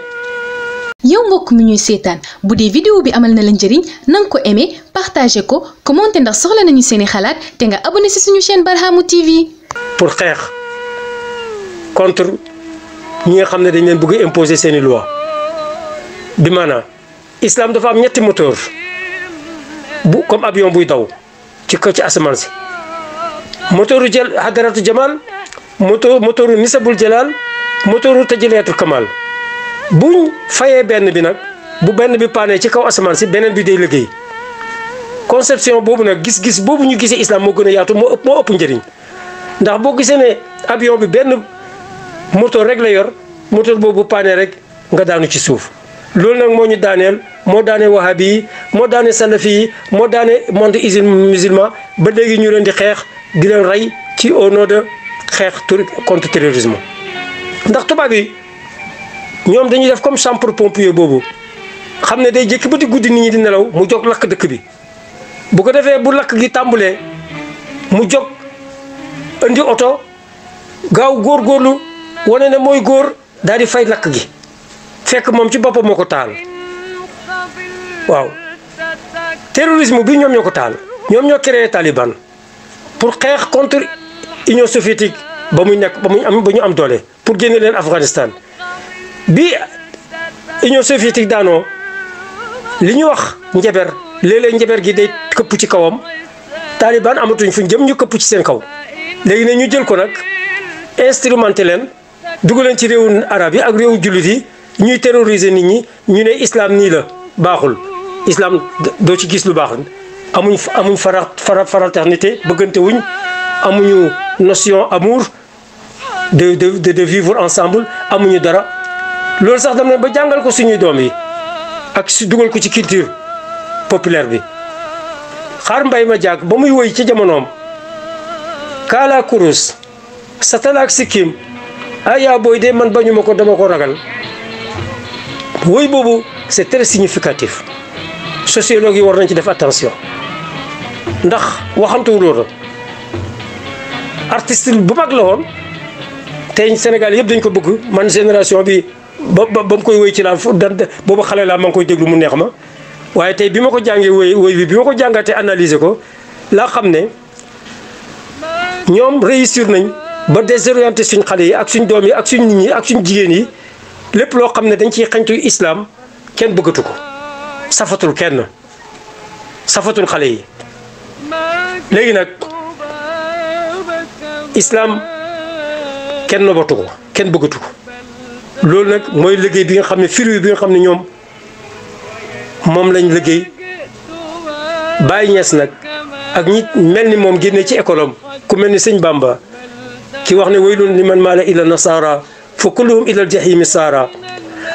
yow mbokk mi ñuy seetaan bu dee vidéo bi amal na la njëriñ na nga ko aimé partagé ko commenté ndax soxla nañu seeni xalaat te nga abonné ci suñu chaîne Barhaamu TV. pour xeex contre ñi nga xam ne dañ leen bëgg imposer seeni loi bi maanaam islam dafa am ñetti moteur bu comme avion buy daw ci kaw ci asamaan si moteuru hadaratu jamal moteuru nisabul jalal moteuru tajliyatul kamal buñ fayee benn bi nag bu benn bi paanee ci kaw asamaan si beneen bi day liggéey conception boobu nag gis-gis boobu ñu gisee islam moo gën a yaatu moo ëpp njëriñ ndax boo gisee ne avion bi benn moteur rek la yor moteur boobu paanee rek nga daanu ci suuf loolu nag moo ñu daaneel moo daane wahabi yi moo daane salafi yi moo daane monde musulman ba léegi ñu leen di xeex di leen rey ci au nom de xeex contre terrorisme ndax tubaab yi ñoom dañuy def comme chambre pompier boobu xam ne day jékki ba di guddi nit ñi di nelaw mu jóg lakk dëkk bi bu ko defee bu lakk gi tàmbulee mu jóg indi oto gaaw góorgóorlu wane ne mooy góor daal di fay lakk gi fekk moom ci boppam moo ko taal waaw terrorisme bi ñoom ñoo ko taal ñoom ñoo créé Taliban pour xeex contre Union soviétique ba ñu am doole pour génne leen Afghanistan bi Union soviétique daanoo li ñu wax njaber léeg-léeg njaber gi day këpp ci kawam Taliban amatuñ fuñ jëm ñu këpp ci seen kaw léegi ne ñu jël ko nag instrumenté leen dugg leen ci réewu arab yi ak réewu jullit yi ñuy terroriser nit ñi ñu ne islam nii la baaxul islam doo ci gis lu baax amuñ fraternité bëggante wuñ amuñu notion amour de vivre ensemble amuñu dara loolu sax dam ne ba jàngal ko suñuy doom yi ak su dugal ko ci culture populaire bi xaar mbay ma jàgg ba muy woy ci jamonoom kaala kurus satalaak sikkim aya booy de man bañu ma ko dama ko ragal woy boobu c'est très significatif sociologue yi war nañ ci def attention ndax waxantuwu loolu artiste bu mag la woon tey Sénégal yëpp dañ ko bëgg man génération bi ba mu koy woy ci laa boobu xale laa ma ngi koy déglu mu neex ma waaye tey bi ma ko jàngee woy bi ma ko jàngatee analyser ko laa xam ne ñoom réussir nañ ba désorienter suñ xale yi ak suñ doom yi ak suñ nit ñi ak suñ jigéen yi lépp loo xam ne dañ ciy xañtu islam kenn bëggatu ko safatul kenn safatul xale yi léegi nag islam kenn nobatu ko kenn bëggatu ko loolu nag mooy liggéey bi nga xam ne fruit bi nga xam ne ñoom moom lañ liggéey Baye Niass nag ak ñi mel ni moom génne ci école am ku mel ni sëñ Bamba ki wax ne waylun liman maala ila nasara fa kulluhum ila aljahimi saara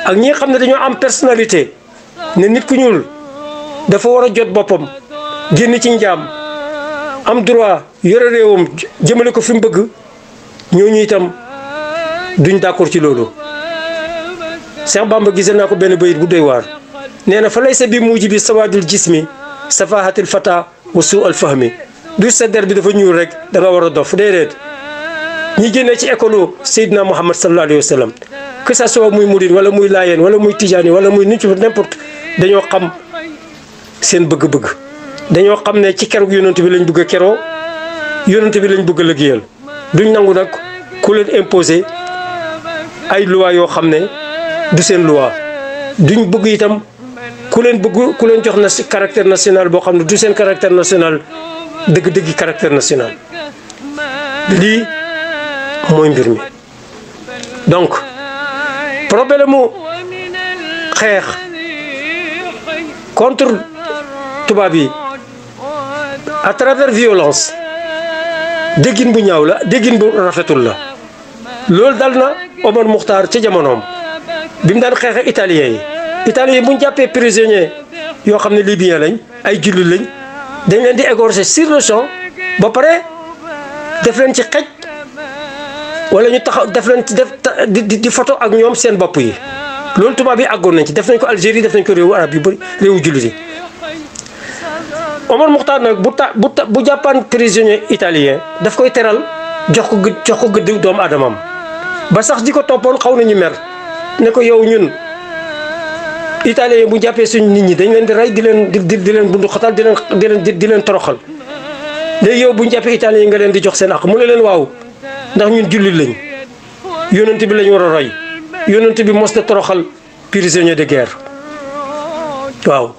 ak ñi nga xam ne dañoo am personnalité ne nit ku ñuul dafa war a jot boppam génn ci njaam am droit yore réewam jëmale ko fi mu bëgg ñooñu itam duñ d'accord ci loolu. Cheikh Bamba gisee naa ko benn bayit bu doy waar nee na fa laysa bi mujibi sawadil jismi safahatil fata wa suu al fahmi du sa der bi dafa ñuul rek da nga war a dof déedéet ñi génnee ci école Seydina Muhammad sallallahu alayhi wa sallam que ça soit muy murid wala muy laayeen wala muy tijaani wala muy nit n'importe dañoo xam seen bëgg-bëgg dañoo xam ne ci keroog yonent bi lañ bëgg a keroo yonent bi lañ bëgg a liggéeyal duñ nangu nag ku leen imposer ay loi yoo xam ne du seen loi duñ bëgg itam ku leen jox na caractère national boo xam ne du seen caractère national dëgg-dëggi caractère national lii mooy mbir mi donc problème mu xeex contre tubaab yi à travers violence déggin bu ñaaw la déggin bu rafetul la loolu dal na Omar Muxtaar ca jamonoom bi mu daan xeexe italien yi bu ñu jàppee prisonnier yoo xam ne libyen lañ ay jullit lañ dañ leen di égorger sur le champ ba pare def leen ci xej wala ñu taxaw def leen ci di photo ak ñoom seen bopp yi loolu tubaab yi àggoon nañ ci def nañ ko Algérie def nañ ko réewu arab yu bëri réewu jullit yi Omar Muxtaar nag bu jàppaan prisonnier italien daf koy teral jox ko gëdd doomu aadamam ba sax di ko toppoon xaw nañu mer ne ko yow ñun italien bu jàppee suñu nit ñi dañ leen di rey di leen bundu xatal di leen toroxal léegi yow bu ñu jàppee italien nga leen di jox seen àq mu ne leen waaw ndax ñun jullit lañ yonent bi lañ war a roy yonent bi mos na toroxal prisonnier de guerre waaw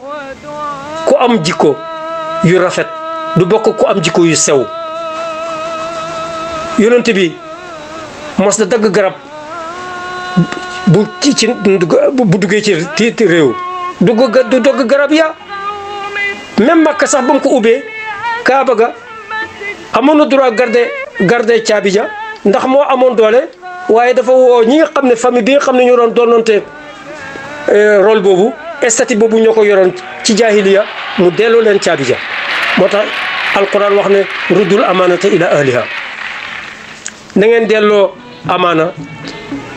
ku am jikko yu rafet du bokk ku am jikko yu sew yonent bi mos na dagg garab bu duggee ci réew du dagg garab ya même Makka sax ba mu ko ubbee Kaaba ga amoon na droit garder caabi ja ndax moo amoon doole waaye dafa woo ñi nga xam ne famille bi nga xam ne ñoo doon doonante rôle boobu statut boobu ñoo ko yoroon ci jaahiliya mu delloo leen caabi ja moo tax alquran wax ne ruddul amaanata ila ahliha na ngeen delloo amaana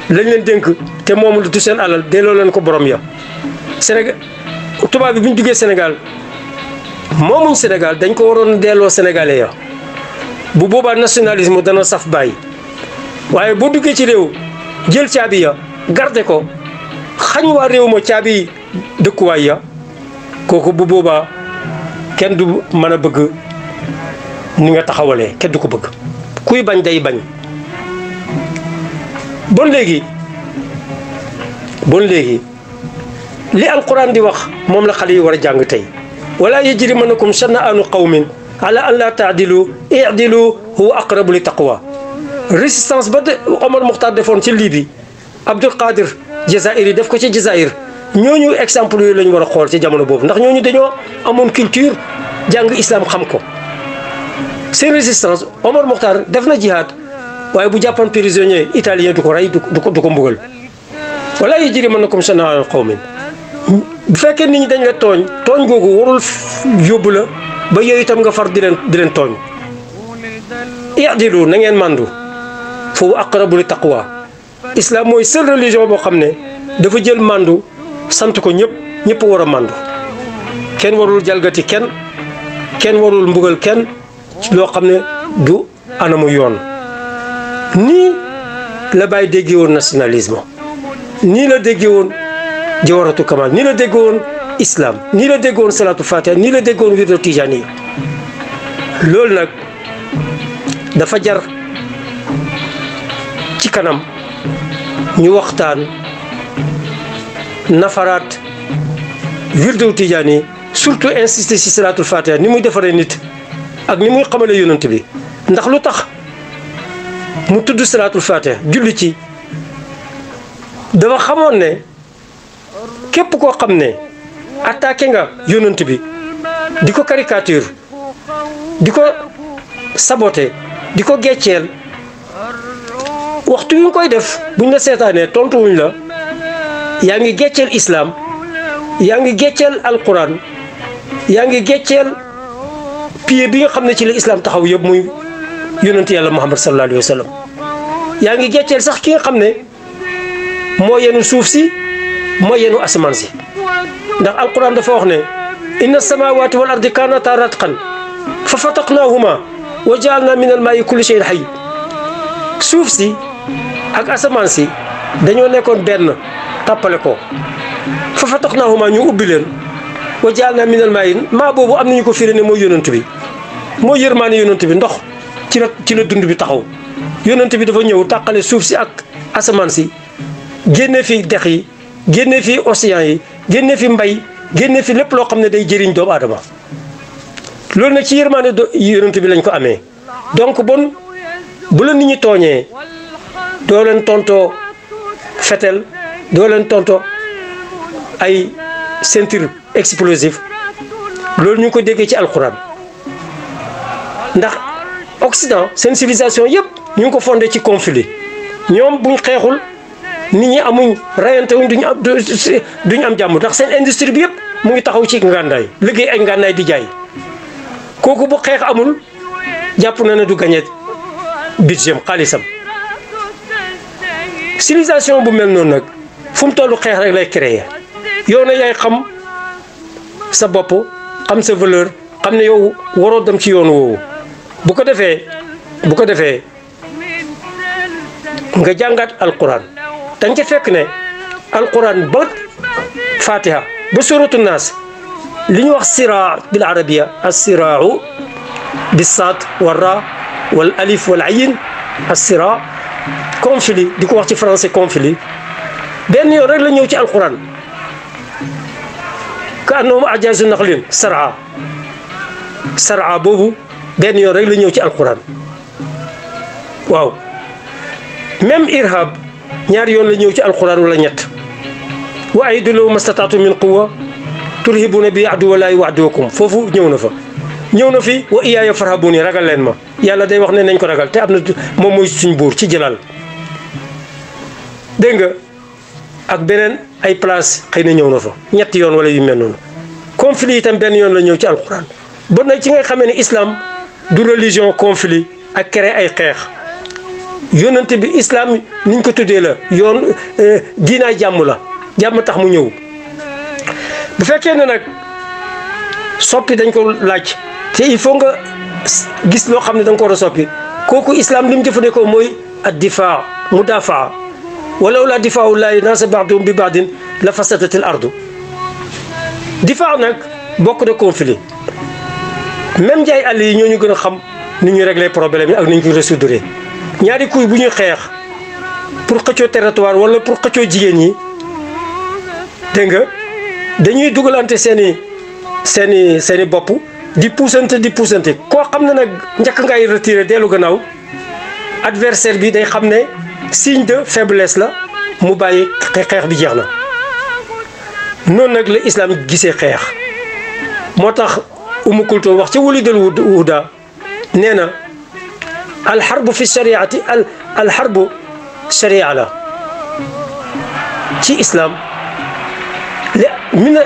lañ leen dénk te moom du seen alal delloo leen ko borom ya Sénégal tubaab bi bu ñu duggee Sénégal moomuñ Sénégal dañ ko waroon delloo sénégalais ya bu boobaa nationalisme dana saf bàyyi waaye boo duggee ci réew jël caabi ya garde ko xañ waa réew ma caabi dëkkuwaay ya kooku bu boobaa kenn du mën a bëgg ni nga taxawalee kenn du ko bëgg kuy bañ day bañ bon léegi li alquran di wax moom la xale yi war a jàng tey wala yajrimannakum shana'anu qawmin ala an la ta'dilu i'dilu huwa aqrabu li taqwa résistance ba Omar Muxtaar defoon ci Libye Abdul Qadir Jazairi def ko ci Jazair ñooñu exemple yooyu la ñu war a xool ci jamono boobu ndax ñooñu dañoo amoon culture jàng islam xam ko seen résistance Omar Muxtaar def na jihad waaye bu jàppoon prisonnier italien du ko rey du ko mbugal wala yajrimannakum shana'anu qawmin bu fekkee nit ñi dañ la tooñ googu warul yóbbu la ba yooyu itam nga far di leen tooñ i'dilu na ngeen mandu foofu aqrabu li taqwa islam mooy seule religion boo xam ne dafa jël mandu sant ko ñëpp war a mandu kenn warul jalgati kenn warul mbugal kenn loo xam ne du anamu yoon nii la Baye déggee woon nationalisme nii la déggee woon jawaratu kamal nii la déggee woon islam nii la déggee woon salatu fatiha nii la déggee woon wirdu tijani loolu nag dafa jar ci kanam ñu waxtaan nafaraat wirdu tijani surtout insister ci salatu fatiha ni muy defaree nit ak ni muy xamale yonent bi ndax lu tax mu tudd salaatul fatiha julli ci dafa xamoon ne képp koo xam ne attaqué nga yonent bi di ko caricature di ko saboté di ko gecceel waxtu wi nga koy def buñ la seetaanee tontuwuñ la yaa ngi gecceel islam yaa ngi gecceel alquran yaa ngi gecceel pied bi nga xam ne ci la islam taxaw yëpp muy yonent yàlla Muhammad sallallahu alayhi wa sallam yaa ngi gecceel sax ki nga xam ne moo yenu suuf si moo yenu asamaan si ndax alquran dafa wax ne inna samawati wal ardi kanata ratqan fa fataqnahuma wa jaalna min al maa'i kulli shay'in hayy suuf si ak asamaan si dañoo nekkoon benn tàppale ko fa fatahnaahumaa ñu ubbi leen wa ja'alnaa minal maa'i maa boobu am nañu ko firi ne mooy yonent bi mooy yërmaane yonent bi ndox ci la dund bi taxaw yonent bi dafa ñëw tàqale suuf si ak asamaan si génne fi dex yi génne fi océan yi génne fi mbay génne fi lépp loo xam ne day jëriñ doomu aadama loolu nag ci yërmaane yonent bi lañ ko amee donc bon bu la nit ñi tooñee doo leen tontoo fetel doo leen tontoo ay ceinture explosif loolu ñu ngi ko déggee ci alquran ndax Occident seen civilisation yëpp ñu ngi ko fondé ci conflit ñoom buñ xeexul nit ñi amuñ rayante wuñ duñ am jàmm ndax seen industrie bi yëpp mu ngi taxaw ci ngànnaay liggéey ay ngànnaay di jaay kooku bu xeex amul jàpp na ne du gagné budget xaalisam civilisation bu mel noonu nag fu mu tollu xeex rek lay créer yow na yaay xam sa bopp xam sa valeur xam ne yow waroo dem ci yoon woowu bu ko defee nga jàngaat alquran dañ ca fekk ne alquran ba fatiha ba suratu naas li ñu wax siraa bil arabia as-siraau bis saad wal ra wal alif wal ayin as-siraa conflit di ko wax ci français conflit benn yoon rek la ñëw ci alquran ka annahum a'jaazu naxlin saraa boobu benn yoon rek la ñëw ci alquran waaw même irhab ñaari yoon la ñëw ci alquran wala ñett wa a'idu lahum mastata'tum min quwwa turhibuna bi aduwwallaahi wa aduwwakum foofu ñëw na fi wa iyaaya farhabuni ragal leen ma yàlla day wax ne nañ ko ragal te am na moom mooy suñ buur ci jëlal dégg nga ak beneen ay place xëy na ñëw na fa ñetti yoon wala yu mel noonu conflit itam benn yoon la ñëw ci alquran ba nag ci nga xamee ne islam du religion conflit ak créer ay xeex yonent bi islam niñ ko tuddee la yoon diinaay jàmm la jàmm tax mu ñëw bu fekkee ne nag soppi dañ ko laaj te il faut nga gis loo xam ne da nga ko war a soppi kooku islam li mu jëfandikoo mooy ad-difaa mudafaa walaw laa difaa'u llaahi naasa ba'duhum bi ba'din la fasadatil ardu difaa nag bokk na conflit même jaay àll yi ñoo ñu gën a xam ni ñu régler problème yi ak ni ñu ko résoudre ñaari kuy bu ñuy xeex pour xëccoo territoire wala pour xëccoo jigéen ñi dégg nga dañuy dugalante seeni bopp di puusante koo xam ne nag njëkk ngay retiré dellu gannaaw adversaire bi day xam ne signe de faiblesse la mu bàyyi xeex bi jeex na noonu nag la islam gisee xeex moo tax Umu Kultum wax ci Wulidul Huda nee na alxarbu fi shariati alxarbu sharia la ci islam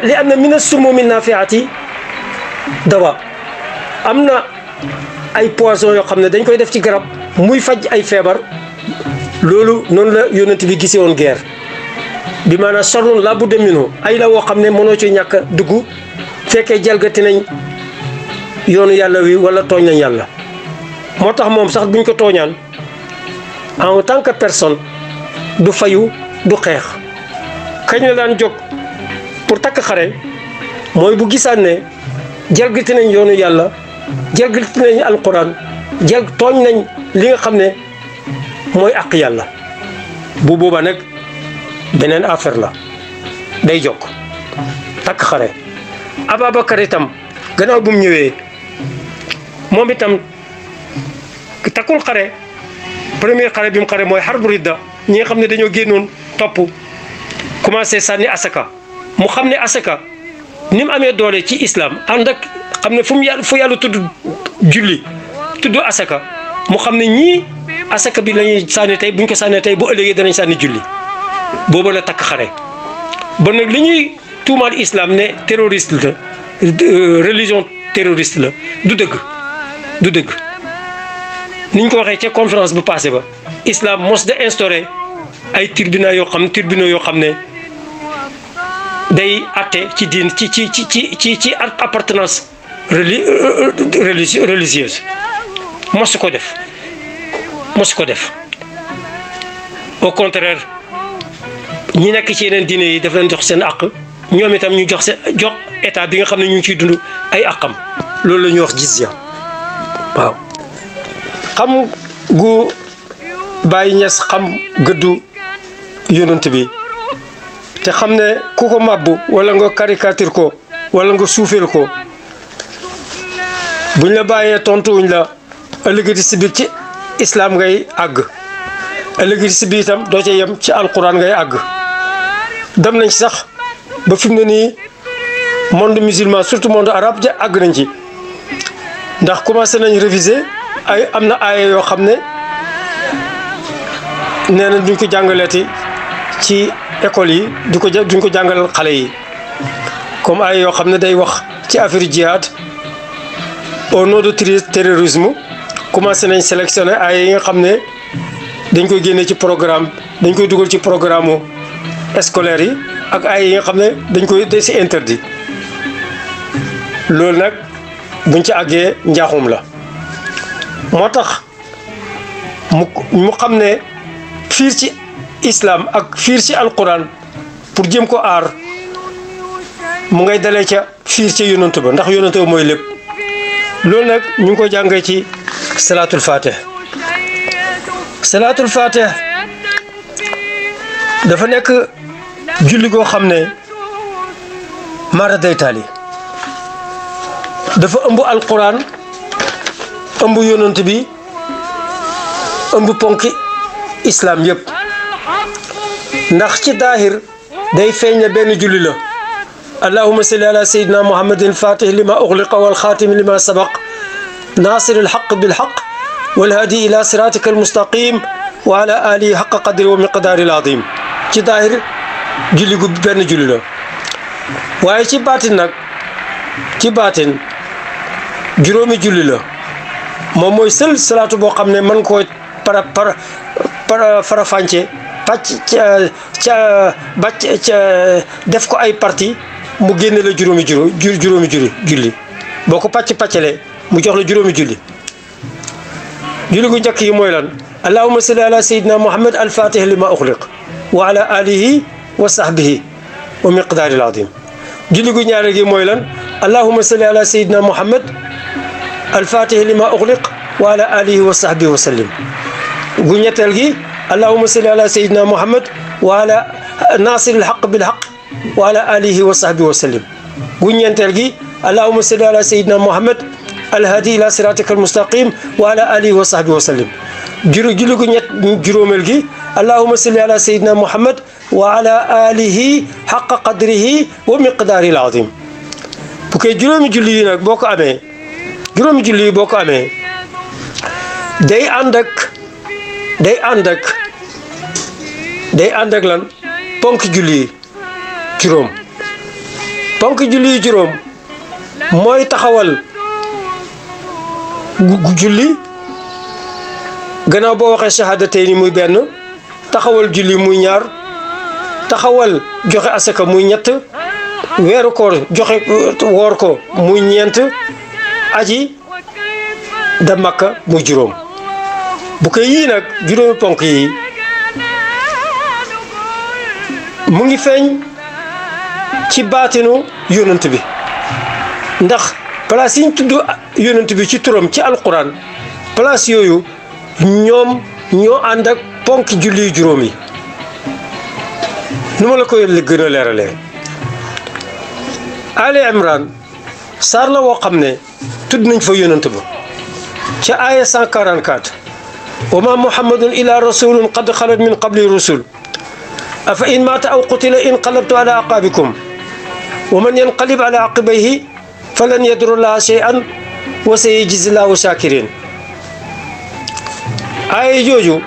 li am na min as-sumumi nafiati dawa am na ay poison yoo xam ne dañ koy def ci garab muy faj ay feebar loolu noonu la yonent bi gisee woon guerre bi maanaam charrun laa budda minhu ay la woo xam ne mënoo ci ñàkk a dugg fekkee jalgati nañ yoonu yàlla wi wala tooñ nañ yàlla moo tax moom sax buñ ko tooñaan en tant que personne du fayu du xeex kañ la daan jóg pour takk xare mooy bu gisaan ne jalgati nañ yoonu yàlla jalgati nañ alquran tooñ nañ li nga xam ne mooy àq yàlla bu booba nag beneen affaire la day jóg takk xare Ababacar itam gannaaw bu mu ñëwee moom itam takkul xare premier xare bi mu xare mooy xarbu ridda ñi nga xam ne dañoo génnoon topp commencé sànni asaka mu xam ne asaka ni mu amee doole ci islam ànd ak xam ne fu yàlla tudd julli tudd asaka mu xam ne ñii asaka bi lañuy sànni tey buñ ko sànnee tey bu ëllëgee danañ sànni julli booba la takk xare ba nag li ñuy tuumaal islam ne terroriste la religion terroriste la du dëgg niñ ko waxee ca conférence bu passé ba islam mos de instauré ay tribunaux yoo xam ne day atte ci diin ci appartenance religieuse mosu ko def au contraire ñi nekk ci yeneen diine yi daf leen jox seen àq ñoom itam ñu jox état bi nga xam ne ñu ngi ciy dund ay àqam loolu la ñuy wax jizya waaw. xam gu Baay Ñas xam gëddu yonent bi te xam ne ku ko màbbu wala nga caricature ko wala nga suufeel ko buñ la bàyyee tontuwuñ la ëllëgati si biir ci islam ngay àgg ëllëgati si biir itam doo ca yem ci alquran ngay àgg. dem nañ ci sax ba fi mu ne nii monde musulman surtout monde arabe ja àgg nañ ci ndax commencé nañ réviser ay am na aaya yoo xam ne nee na duñ ko jàngaleeti ci école yi duñ ko jàngal xale yi comme aaya yoo xam ne day wax ci affaire jihad au nom de terrorisme commencé nañ sélectionné aaya yi nga xam ne dañ koy génne ci programme dañ koy dugal ci programme scolaire yi ak ay yi nga xam ne dañ koy de si interdit loolu nag buñ ci àggee njaaxum la moo tax mu xam ne fiir ci islam ak fiir ci alquran pour jëm ko aar mu ngay dalee ca fiir ci yonent ba ndax yonent ba mooy lépp loolu nag ñu ngi ko jàngee ci salaatul fatih salaatul fatih dafa nekk julli goo xam ne mara daytaali dafa ëmb alquran ëmb yonent bi ëmb ponki islam yëpp ndax ci daahir day feeñ ne benn julli la allahumma salli ala sayyidina muhammadin fatih lima ughliqa wal khatim lima sabaq nasir al haqq bil haqq wal hadi ila siratika al mustaqim wa ala alihi haqqa qadri wa miqdari al azim ci daahir julli gu benn julli la waaye ci baatin nag ci baatin juróomi julli la moom mooy seul salaatu boo xam ne mën koo farafànce def ko ay parti mu génne la juróomi julli boo ko pàccalee mu jox la juróomi julli gu njëkk yi mooy lan allahumma salli ala sayyidina muhammad al-fatih lima ughliq wa ala alihi wa sahbihi wa miqdaari al-azim julli gu ñaareel gi mooy lan allahumma salli ala sayyidina muhammad al-fatih lima ughliq wa ala alihi wa sahbihi wa sallim gu ñetteel gi allahumma salli ala sayyidina muhammad wa ala nasir al-haqq bil haqq wa ala alihi wa sahbihi wa sallim gu ñeenteel gi allahumma salli ala sayyidina muhammad al-hadi ila siratika al-mustaqim wa ala alihi wa sahbihi wa sallim julli gu juróomeel gi allahumma salli ala sayyidina muhammad wa ala alihi haqqa qadrihi wa miqdaari al-azim bu koy juróomi julli yi nag boo ko amee juróomi julli yi boo ko amee day ànd ak lan ponk julli juróom ponk julli juróom mooy taxawal julli gannaaw boo waxee shahadatayni muy benn taxawal julli muy ñaar taxawal joxe asaka muy ñett weeru koor joxe woor ko muy ñeent aji da makka muy juróom bu ko yii nag juróomi ponk yi mu ngi feeñ ci baatinu yonent bi ndax place yi ñu tudd yonent bi ci turam ci alquran place yooyu ñoom ñoo ànd ak ponk julli juróom yi nu ma la koy gën a leeralee Ali Imran saar la woo xam ne tudd nañ fa yonent ba ca aaya 144 wa ma muhammadun illa rasulun qad xalat min qabli rusul afa in mata aw qutila inqalabtu ala aqabikum wa man yanqalib ala aqibayhi falan yadurra llaha shay'an wa sayajzi llahu shakirin aaya jooju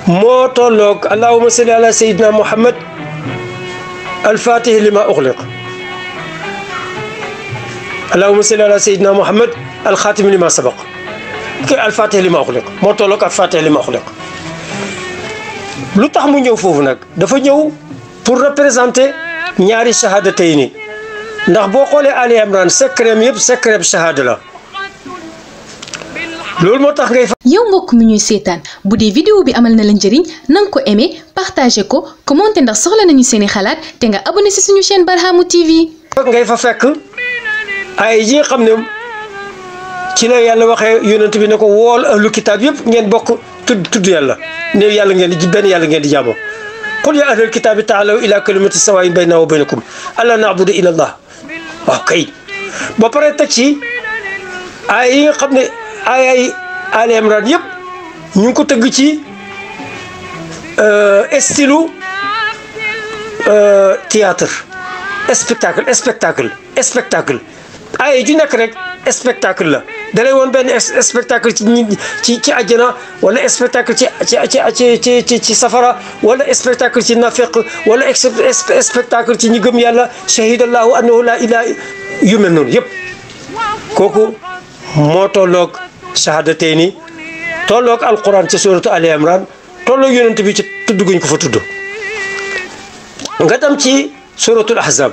moo tolloog allahumma salli ala sayyidina muhammad al-fatih lima ughliq allahumma salli ala sayyidina muhammad al-khatim lima sabaq al-fatih lima ughliq moo tolloog al-fatih lima ughliq lu tax mu ñëw foofu nag dafa ñëw pour représenter ñaari shahadatayni ndax boo xoolee Ali Imran secret yëpp secret shahada la loolu moo tax ngay yow mbokk mi ñuy seetaan bu dee vidéo bi amal na la njëriñ nanga ko aimé partagé ko commenté ndax soxla nañu seeni xalaat te nga abonné ci suñu chaîne Barham TV. ngay fa fekk ay yi nga xam ne ci la yàlla waxee yonent bi ne ko wool ahlu kitaab yëpp ngeen bokk tudd yàlla ne yàlla ngeen di benn yàlla ngeen di jaamoo qul ya ahlal kitaabi taalaw ila kalimati sawaa'in baynana wa baynakum allaa na'buda illa allah waaw kay ba pare teg ci ay yi nga xam ne ay Ali Imran yëpp ñu ngi ko tëgg ci estilu théâtre spectacle ay ju nekk rek spectacle la dalay woon benn spectacle ci àjjana wala spectacle ci safara wala spectacle ci nafiq wala spectacle ci ñi gëm yàlla shahidallahu annahu la ilaha yu mel noonu yëpp kooku moo tolloog shahadatayni tolloog alquran ci suratu Ali Imran tolloog yonent bi ci tudd guñ ko fa tudd nga dem ci suratul ahzab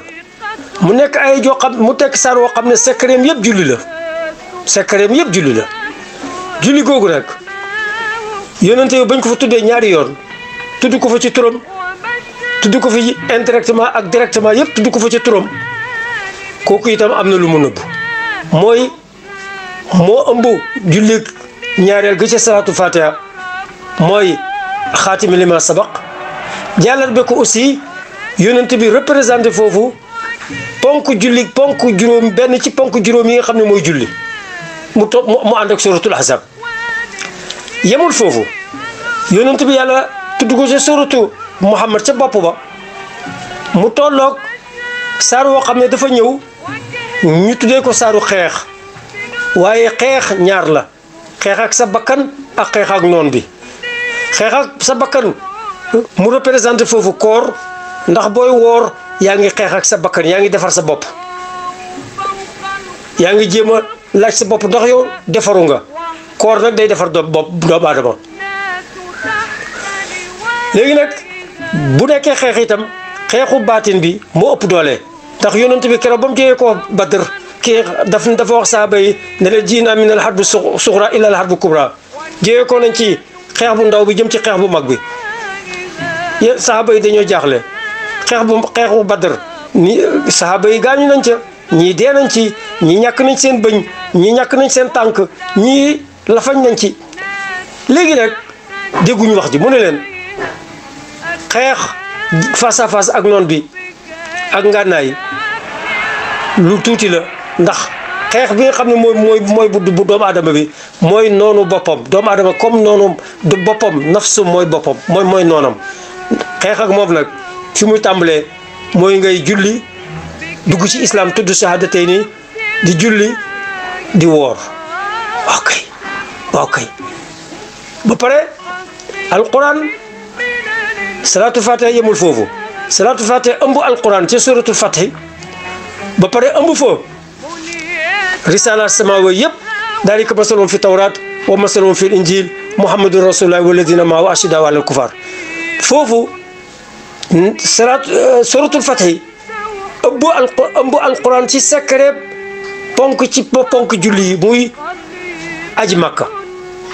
mu nekk ay joo xam mu tekk saar woo xam ne secret yëpp julli la julli googu nag yonente yi bañ ko fa tuddee ñaari yoon tudd ko fa ci turam tudd ko fi indirectement ak directement yëpp tudd ko fa ci turam kooku itam am na lu mu nëbb mooy moo ëmb julli ñaareel gi ci salaatu fatiha mooy xaatimi lima sabaq jàllal be ko aussi yonente bi représenté foofu ponk juróom benn ci ponk juróom yi nga xam ne mooy julli mu ànd ak suratul ahzab yemul foofu yonent bi yàlla tudd ko ci suratu muhammad ca bopp ba mu tolloog saar woo xam ne dafa ñëw ñu tuddee ko saaru xeex waaye xeex ñaar la xeex ak sa bakkan ak xeex ak noon bi xeex ak sa bakkan mu représenté foofu koor ndax booy woor yaa ngi xeex ak sa bakkan yaa ngi defar sa bopp yaa ngi jéem a laaj sa bopp ndax yow defaru nga koor nag day defar doomu aadama léegi nag bu nekkee xeex itam xeexu baatin bi moo ëpp doole ndax yonent bi keroog ba mu jógee ko Badr kii dafa wax saaba yi ne leen jiinaa min al harbi suxra ila al harbi kubra jógee ko nañ ci xeex bu ndaw bi jëm ci xeex bu mag bi saaba yi dañoo jaaxle xeexu Badr ni saaba yi gaañu nañ ca ñii dee nañ ci ñii ñàkk nañ seen bëñ ñii ñàkk nañ seen tànk ñii lafañ nañ ci léegi nag dégguñu wax ji mu ne leen xeex face à face ak noon bi ak ngànnaay lu tuuti la ndax xeex bi nga xam ne mooy bu doomu aadama bi mooy noonu boppam doomu aadama comme noonu boppam nafsu mooy boppam mooy noonam xeex ak moom nag fi muy tàmbalee mooy ngay julli dugg ci islam tudd shahadatayni di julli di woor ok ba pare alquran salatu fatiha yemul foofu salatu fatiha ëmb alquran ci suratul fathi ba pare ëmb foofu risala samawi yëpp dalika masalum fi tawrat wa masalum fi injil muhammadun rasulullah walladina maahu ashidaa'u alal kufar foofu suratul fathi ëmb alquran ci secret ponk julli yi muy aji makka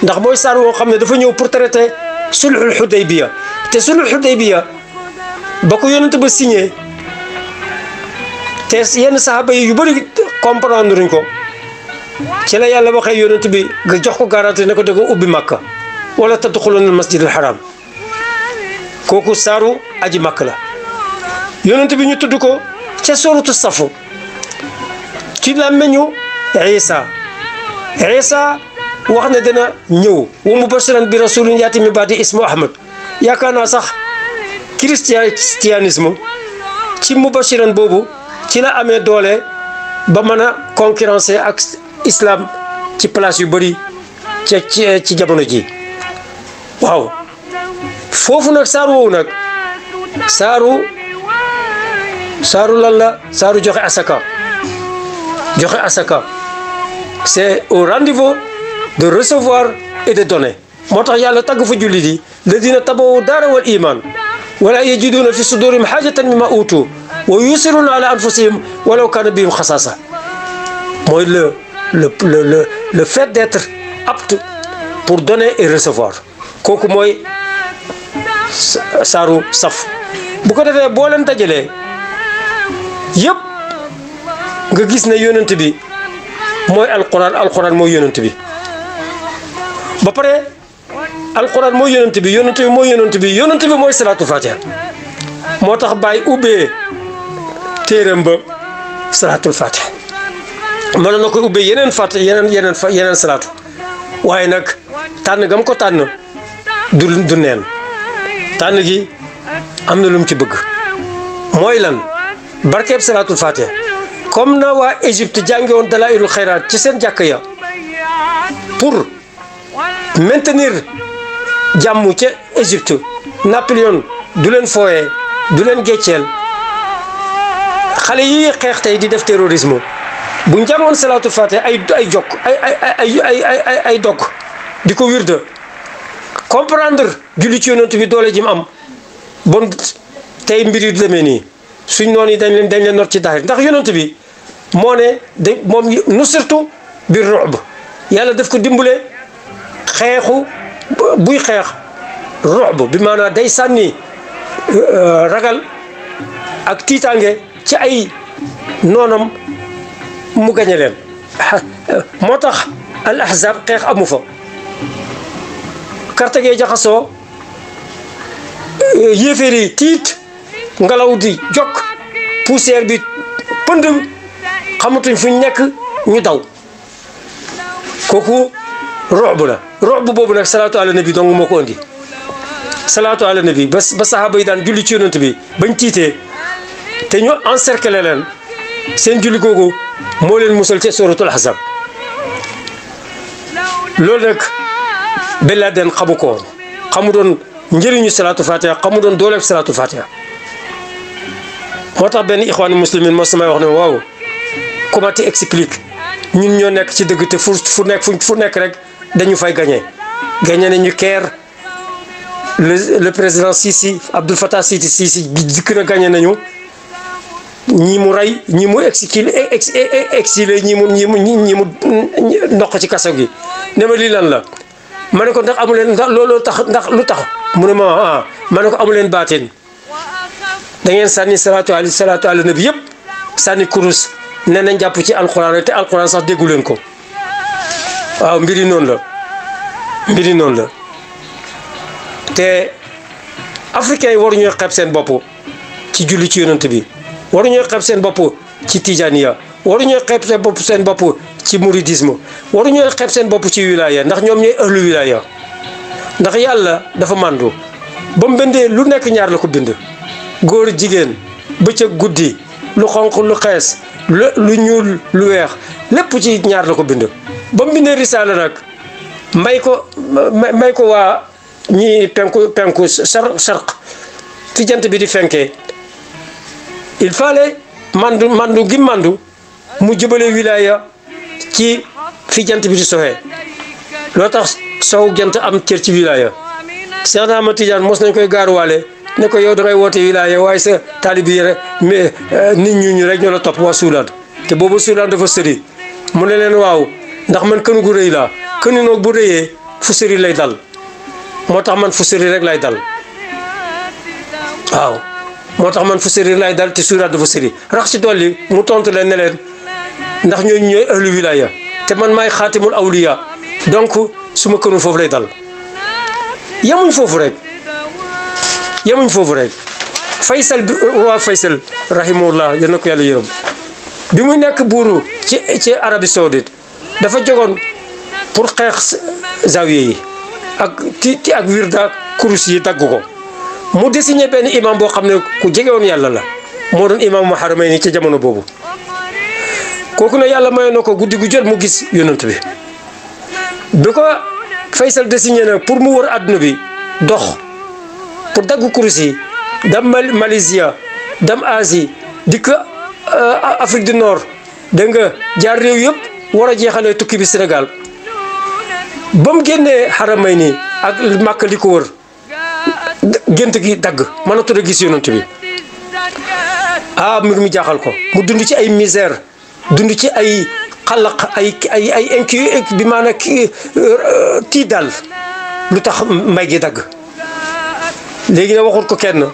ndax mooy saar woo xam ne dafa ñëw pour traiter sulhul Hudaybiya te sulhul Hudaybiya ba ko yonent ba signé te yenn saxaaba yi yu bëri comprendre ruñ ko ci la yàlla waxee yonent bi nga jox ko garantie ne ko da nga ubbi makka wala tadxuluna al masjid al haram kooku saaru aji makka la yonent bi ñu tudd ko ca suratu safu ci làmmeñu Isa wax ne dana ñëw wa mubashiran bi rasulin yaati min baadi ismu Ahmad yaakaar naa sax christianisme ci mubashiran boobu ci la amee doole ba mën a concurrencer ak islam ci place yu bëri ci jamono ji waaw foofu nag saar woowu nag saaru lan la saaru joxe asaka c'est au rendez-vous de recevoir et de donner moo tax yàlla tagg fa jullit yi ladina tabawu daara wal iman wala yajiduna fi sudurihim hajatan mimma utu wa yusiruna ala anfusihim walaw kana bihim xasaasa mooy le fait d'être apte pour donner et recevoir kooku mooy saaru saf bu ko defee boo leen dajalee yëpp nga gis ne yonent bi mooy alquran mooy yonent bi ba pare alquran mooy yonent bi yonent bi mooy salaatul fatiha moo tax bàyyi ubbee téeram ba salaatul fatiha mënoon na ko ubbee yeneen salaatu waaye nag tànn gam ko tànn du neen tànn gi am na lu mu ci bëgg mooy lan barkeeb salaatul fatiha comme na waa Égypte jànge woon dalaa'ilul xayraat ci seen jàkk ya pour maintenir jàmm ca Égypte Napoléon du leen fooyee du leen gécceel xale yi xeex tey di def terrorisme bu ñu jàngoon salaatul fatiha ay dog di ko wirda comprendre julli ci yonent bi doole ji mu am bon tey mbir yu demee nii suñ noonu yi dañ leen not ci daxir ndax yonent bi moo ne moom nu surtout biir ru'b yàlla daf ko dimbale xeexu buy xeex ru'b bi maanaam day sànni ragal ak tiitaange ci ay noonam mu gañe leen moo tax al ahzab xeex amu fa carte gee jaxasoo yéeféer yi tiit ngelaw di jokk poussière bi pënd xamatuñ fuñ nekk ñu daw kooku ru'b la ru'b boobu nag salaatu ala nabi dong moo ko andi salaatu ala nabi ba saxaaba yi daan julli ci yonent bi bañ tiitee te ñu encercler leen seen julli googu moo leen musal ci suratul ahzab loolu nag Ben Laden xamu ko woon xamu doon njëriñu salaatu fatiha xamu doon dooleeg salaatu fatiha moo tax benn ixwaanu muslimin moo samay wax ne waaw comment tu expliques ñun ñoo nekk ci dëgg te fu nekk rek dañu fay gagné nañu Caire le président Sisi Abdel Fattah Sisi dikk na gagné nañu ñi mu rey ñi mu exilé ñi mu ndox ci kaso gi ne ma lii lan la ma ne ko ndax amu leen ndax looloo tax ndax lu tax mu ne ma ma ne ko amu leen baatin da ngeen sànni salaatu ala nabi yëpp sànni kurus nee nañ jàpp ci alquran te alquran sax déggu leen ko waaw mbiri noonu la te africains yi waruñoo xeeb seen bopp ci julli ci yonent bi waruñoo xeeb seen bopp ci tijaniya waruñoo xeeb seen bopp ci mouridisme waruñoo xeeb seen bopp ci wilaya ndax ñoom ñooy ahlu wilaya ndax yàlla dafa màndu ba mu bindee lu nekk ñaar la ko bind góor jigéen bëccëg guddi lu xonq lu xees lu ñuul lu weex lépp ci ñaar la ko bind ba mu bindee risaala nag may ko waa ñi penku sarq fi jant bi di fenkee il fallait mandu gi mandu mu jëbale wilaya ci fi jant bi di soxee loo tax sow jant am cër ci wilaya Seex Ahmad Tijaan mos nañ koy gaaruwaale ne ko yow da ngay woote wilaya waaye sa taalibe yi rek mais nit ñu rek ñoo la topp waa Suudaan te boobu Suudaan dafa sëri mu ne leen waaw ndax man kënu gu rëy laa kënu noog bu rëyee fu sëri lay dal moo tax man fu sëri rek lay dal waaw moo tax man fu sëri lay dal te Suudaan dafa sëri rax ci dolli mu tontu leen ne leen ndax ñooñu ñooy ahlu wilaya te man maay xaatimul awliya donc suma kënu foofu lay dal yemuñ foofu rek Faysal roi Faysal rahimahullah yal na ko yàlla yërëm bi muy nekk buuru ci Arabie Saoudite dafa jogoon pour xeex zawiye yi ak wirda kurus yi dagg ko mu désigné benn imam boo xam ne ku jege woon yàlla la moo doon imam Muharramayni ci jamono boobu kooku ne yàlla mayoon na ko guddi gu jot mu gis yonent bi ko Faysal désigné na pour mu wër àdduna bi dox pour dagg kurus yi dem Malaysia dem Asie dikk Afrique du Nord dégg nga jaar réew yëpp war a jeexalee tukki bi Sénégal ba mu génnee Haramayni ak Makka li ko wër gént gi dagg mënatul a gis yonent bi mbir mi jaaxal ko mu dund ci ay misère dund ci ay xalaq ay inki bi maanaam tiit daal lu tax mbay gi dagg léegi na waxut ko kenn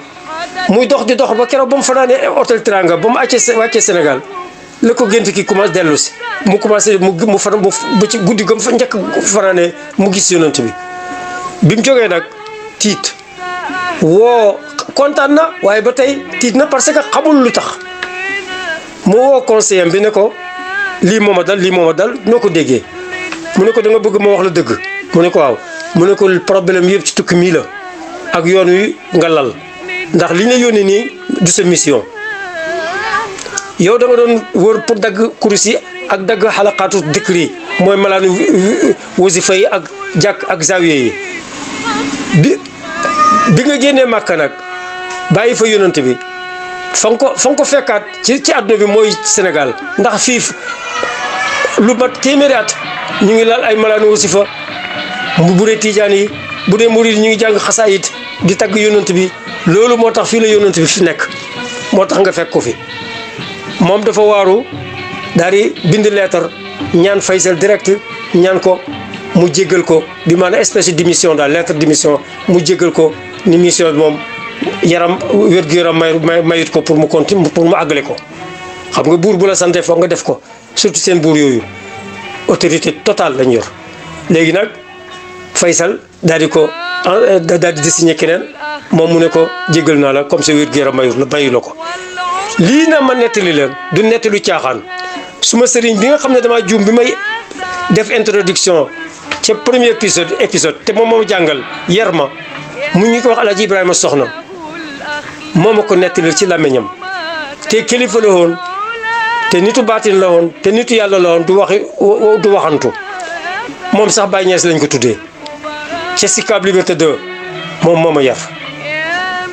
muy dox di dox ba keroog ba mu fanaanee hôtel Teranga ba mu wàccee Sénégal la ko gént ki commencé dellu si mu commencé mu fan ba ci guddi gam fa njëkk fanaanee mu gis yonent bi mu jógee nag tiit woo kontaan na waaye ba tey tiit na parce que xamul lu tax mu woo conseiller bi ne ko lii moo ma dal noo ko déggee mu ne ko da nga bëgg ma wax la dëgg mu ne ko waaw mu ne ko problème yëpp ci tukki mii la ak yoon wi nga lal ndax li ñu la yónnee nii du sa mission yow da nga doon wër pour dagg kurus yi ak dagg xalaqaatu dikri mooy malaanu wasifa yi ak jàkk ak zawiye yi bi nga génnee Màkka nag bàyyi fa yonent bi fa nga ko fekkaat ci àdduna bi mooy Sénégal ndax fii lu mat téeméeri at ñu ngi laal ay malaanu wasifa bu dee tijaan yi bu dee murid ñu ngi jàng xasaayit di tagg yonent bi loolu moo tax fii la yonent bi fi nekk moo tax nga fekk ko fi moom dafa waaru daal di bind lettre ñaan Faysal direct ñaan ko mu jéggal ko bi maanaam espèce de démission daal lettre de démission mu jéggal ko ni mission bi moom yaram wér-gu-yaram mayut ko pour mu continuer pour mu àggale ko xam nga buur bu la sante foog nga def ko surtout seen buur yooyu autorité totale lañ yor léegi nag Faysal daal di désigné keneen moom mu ne ko jéggal naa la comme ça wér-gu-yaram mayu la ko lii na ma nettali leen du nettali caaxaan suma sëriñ bi nga xam ne dama juum bi may def introduction ca premier épisode te moom jàngal yar ma mu ñu ko wax Alaaji Ibrahima Soxna moo ma ko nettali ci làmmiñam te kilifa la woon te nitu baatin la woon te nitu yàlla la woon du waxantu moom sax Baye Niass lañ ko tuddee ca Sicap Liberté 2 moom moo ma yar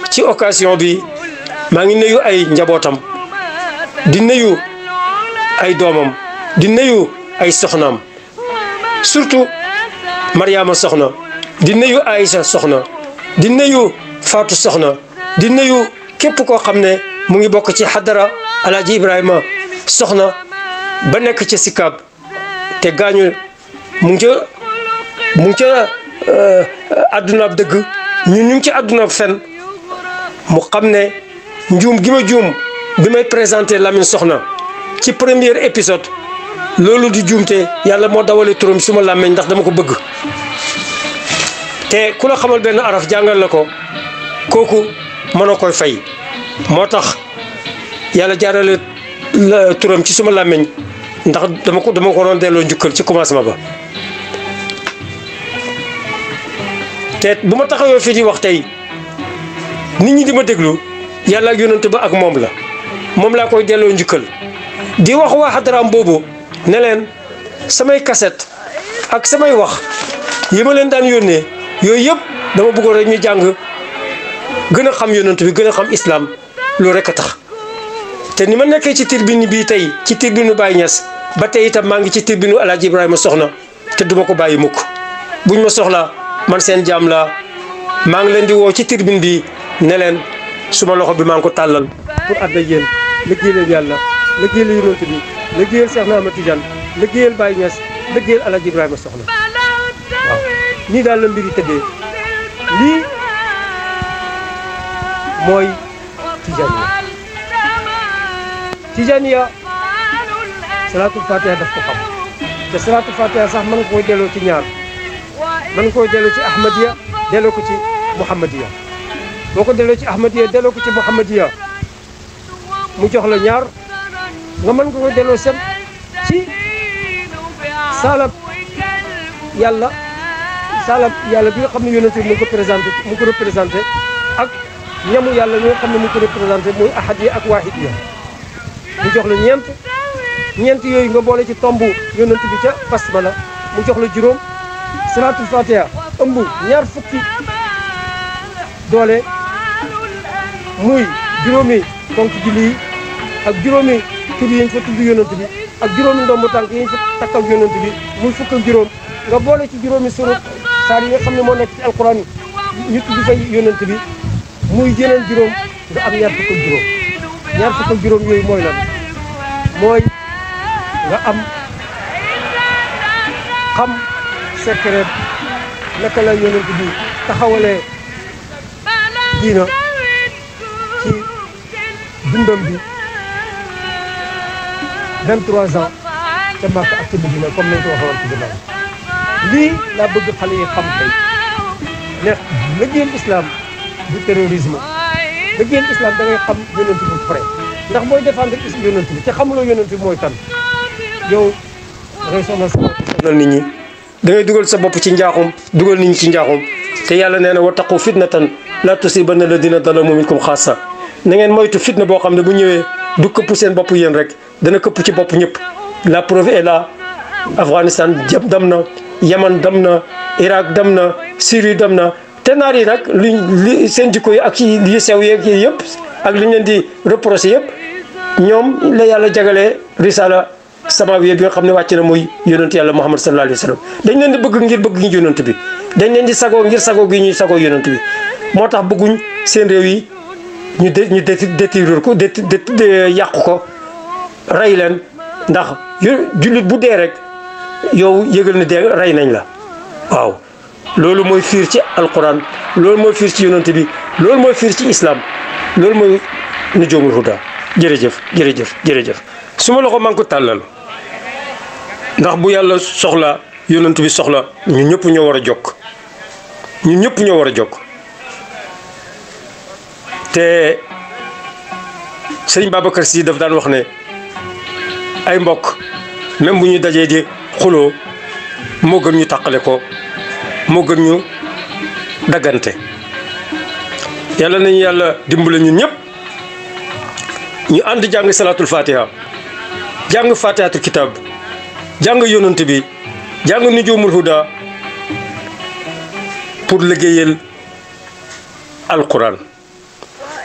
ci occasion bi maa ngi nuyu ay njabootam di nuyu ay doomam di nuyu ay soxnaam surtout Mariama Soxna di nuyu Aïcha Soxna di nuyu Fatou Soxna di nuyu képp koo xam ne mu ngi bokk ci xadara Alaaji Ibrahima Soxna ba nekk ci Sicap te gaañu mu ngi ca àddunaab dëgg ñun ñu ngi ci àddunaab fen mu xam ne njuum gi ma juum bi may présenté Lamine Soxna ci premier épisode loolu di juumte yàlla moo dawale turam suma làmmeñ ndax dama ko bëgg te ku la xamal benn araf jàngal la ko kooku mënoo koy fay moo tax yàlla jaarale turam ci suma làmmeñ ndax dama ko doon delloo njukkal ci commencement ba te bu ma taxawoo fii di wax tey nit ñi di ma déglu yàlla ak yonent ba ak moom laa koy delloo njukkal di wax waa xadaraam boobu ne leen samay kaset ak samay wax yi ma leen daan yónnee yooyu yëpp dama bëggoon rek ñu jàng gën a xam yonent bi gën a xam islam loolu rek a tax te ni ma nekkee ci tribune bii tey ci tribune Baye Niass ba tey itam maa ngi ci tribune Alaaji Ibrahima Soxna te duma ko bàyyi mukk buñ ma soxla man seen jaam la maa ngi leen di woo ci tribune bi ne leen suma loxo bi maa ngi ko tàllal pour ànd ak yéen liggéeyal yàlla liggéeyal yonent bi liggéeyal Cheikh Ahmed Tidiane liggéeyal Baye Niass liggéeyal Alaaji Ibrahima Soxna waaw nii daal la mbir yi tëddee lii mooy Tijaniya salaatul fatiha daf ko xam te salaatul fatiha sax mën nga koy delloo ci ñaar mën nga koy delloo ci Ahmadiya delloo ko ci Muhammadiya boo ko delloo ci Ahmadiya delloo ko ci Muhammadiya mu jox la ñaar nga mën nga koy delloo sem ci salab yàlla bi nga xam ne yonent bi mu ngi ko représenté ak ñamu yàlla ñi nga xam ne mu ngi ko représenté muy ahadiya ak wahidiya mu jox la ñeent yooyu nga boole ci tombu yonent bi ca basmala mu jox la juróom salaatul fatiha ëmb ñaar fukki doole muy juróomi fonk julli yi ak juróomi tur yi ñu fa tudd yonent bi ak juróomi ndombu tànk yi ñu fa takkal yonent bi muy fukk ak juróom nga boole ci juróomi surut saar yi nga xam ne moo nekk ci alquran ñu tudd fay yonent bi muy yeneen juróom nga am ñaar fukk ak juróom yooyu mooy lan mooy nga am xam secret naka la yonent bi taxawalee diina ci dundam bi 23 ans te Makka ak ci Madina comme nañ ko waxoon ci ginnaaw lii laa bëgg xale yi xam tey ne liggéeyal islam du terrorisme liggéeyal islam da ngay xam yonent bi pare ndax booy défendre yonent bi te xamuloo yonent bi mooy tan yow da ngay sonal nit ñi da ngay dugal sa bopp ci njaaxum dugal nit ñi ci njaaxum te yàlla nee na wattaqu fitnatan la tusibanna alladina zalamu minkum xaasa na ngeen moytu fitna boo xam ne bu ñëwee du këpp seen bopp yéen rek dana këpp ci bopp ñëpp. La preuve est là Afghanistan dem na Yaman dem na Irak dem na Syrie dem na te naar yi nag li seen jikko yi ak yi sew yeeg yi yëpp ak li ñu leen di reproché yëpp ñoom la yàlla jagalee risala samawiya bi nga xam ne wàcc na muy yonent yàlla Muhammad sallallahu alayhi wa sallam dañ leen di bëgg ngir bëgg ñu yonent bi dañ leen di sagoo ngir sagoo gi ñuy sagoo yonent bi moo tax bëgguñ seen réew yi ñu détruire ko yàqu ko rey leen ndax jullit bu dee rek yow yëgal ne dee rey nañ la waaw loolu mooy fiir ci alquran loolu mooy fiir ci yonent bi loolu mooy fiir ci islam loolu mooy nujuumul huda jërëjëf jërëjëf jërëjëf su ma loxo maa ngi ko tàllal ndax bu yàlla soxla yonent bi soxla ñun ñëpp ñoo war a jokk ñun ñëpp ñoo war a jokk te sëriñ Babacar Sy daf daan wax ne ay mbokk même bu ñu dajee di xuloo moo gën ñu tàqale ko moo gën ñu daggante yàlla nañu yàlla dimbale ñun ñëpp ñu ànd jàng salatul fatiha jàng fatihatul kitab jàng yonent bi jàng nujuumul huda pour liggéeyal alquran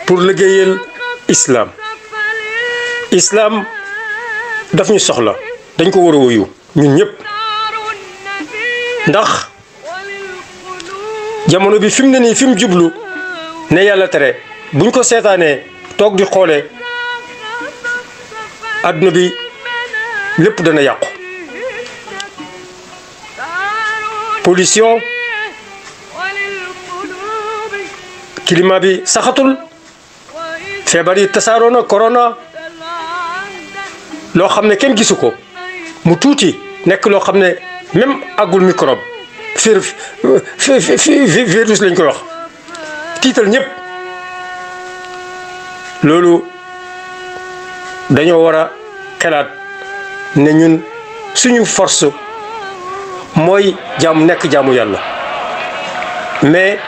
pour liggéeyal islam islam daf ñu soxla dañ ko war a wuyu ñun ñëpp ndax jamono bi fi mu ne nii fi mu jublu ne yàlla tere buñ ko seetaanee toog di xoolee adduna bi lépp dana yàqu pollution climat bi saxatul feebar yi tasaaroo na corona loo xam ne kenn gisu ko mu tuuti nekk loo xam ne même agul microbe virus lañ koy wax tiital ñëpp loolu dañoo war a xelaat ne ñun suñu force mooy nekk jaamu yàlla mais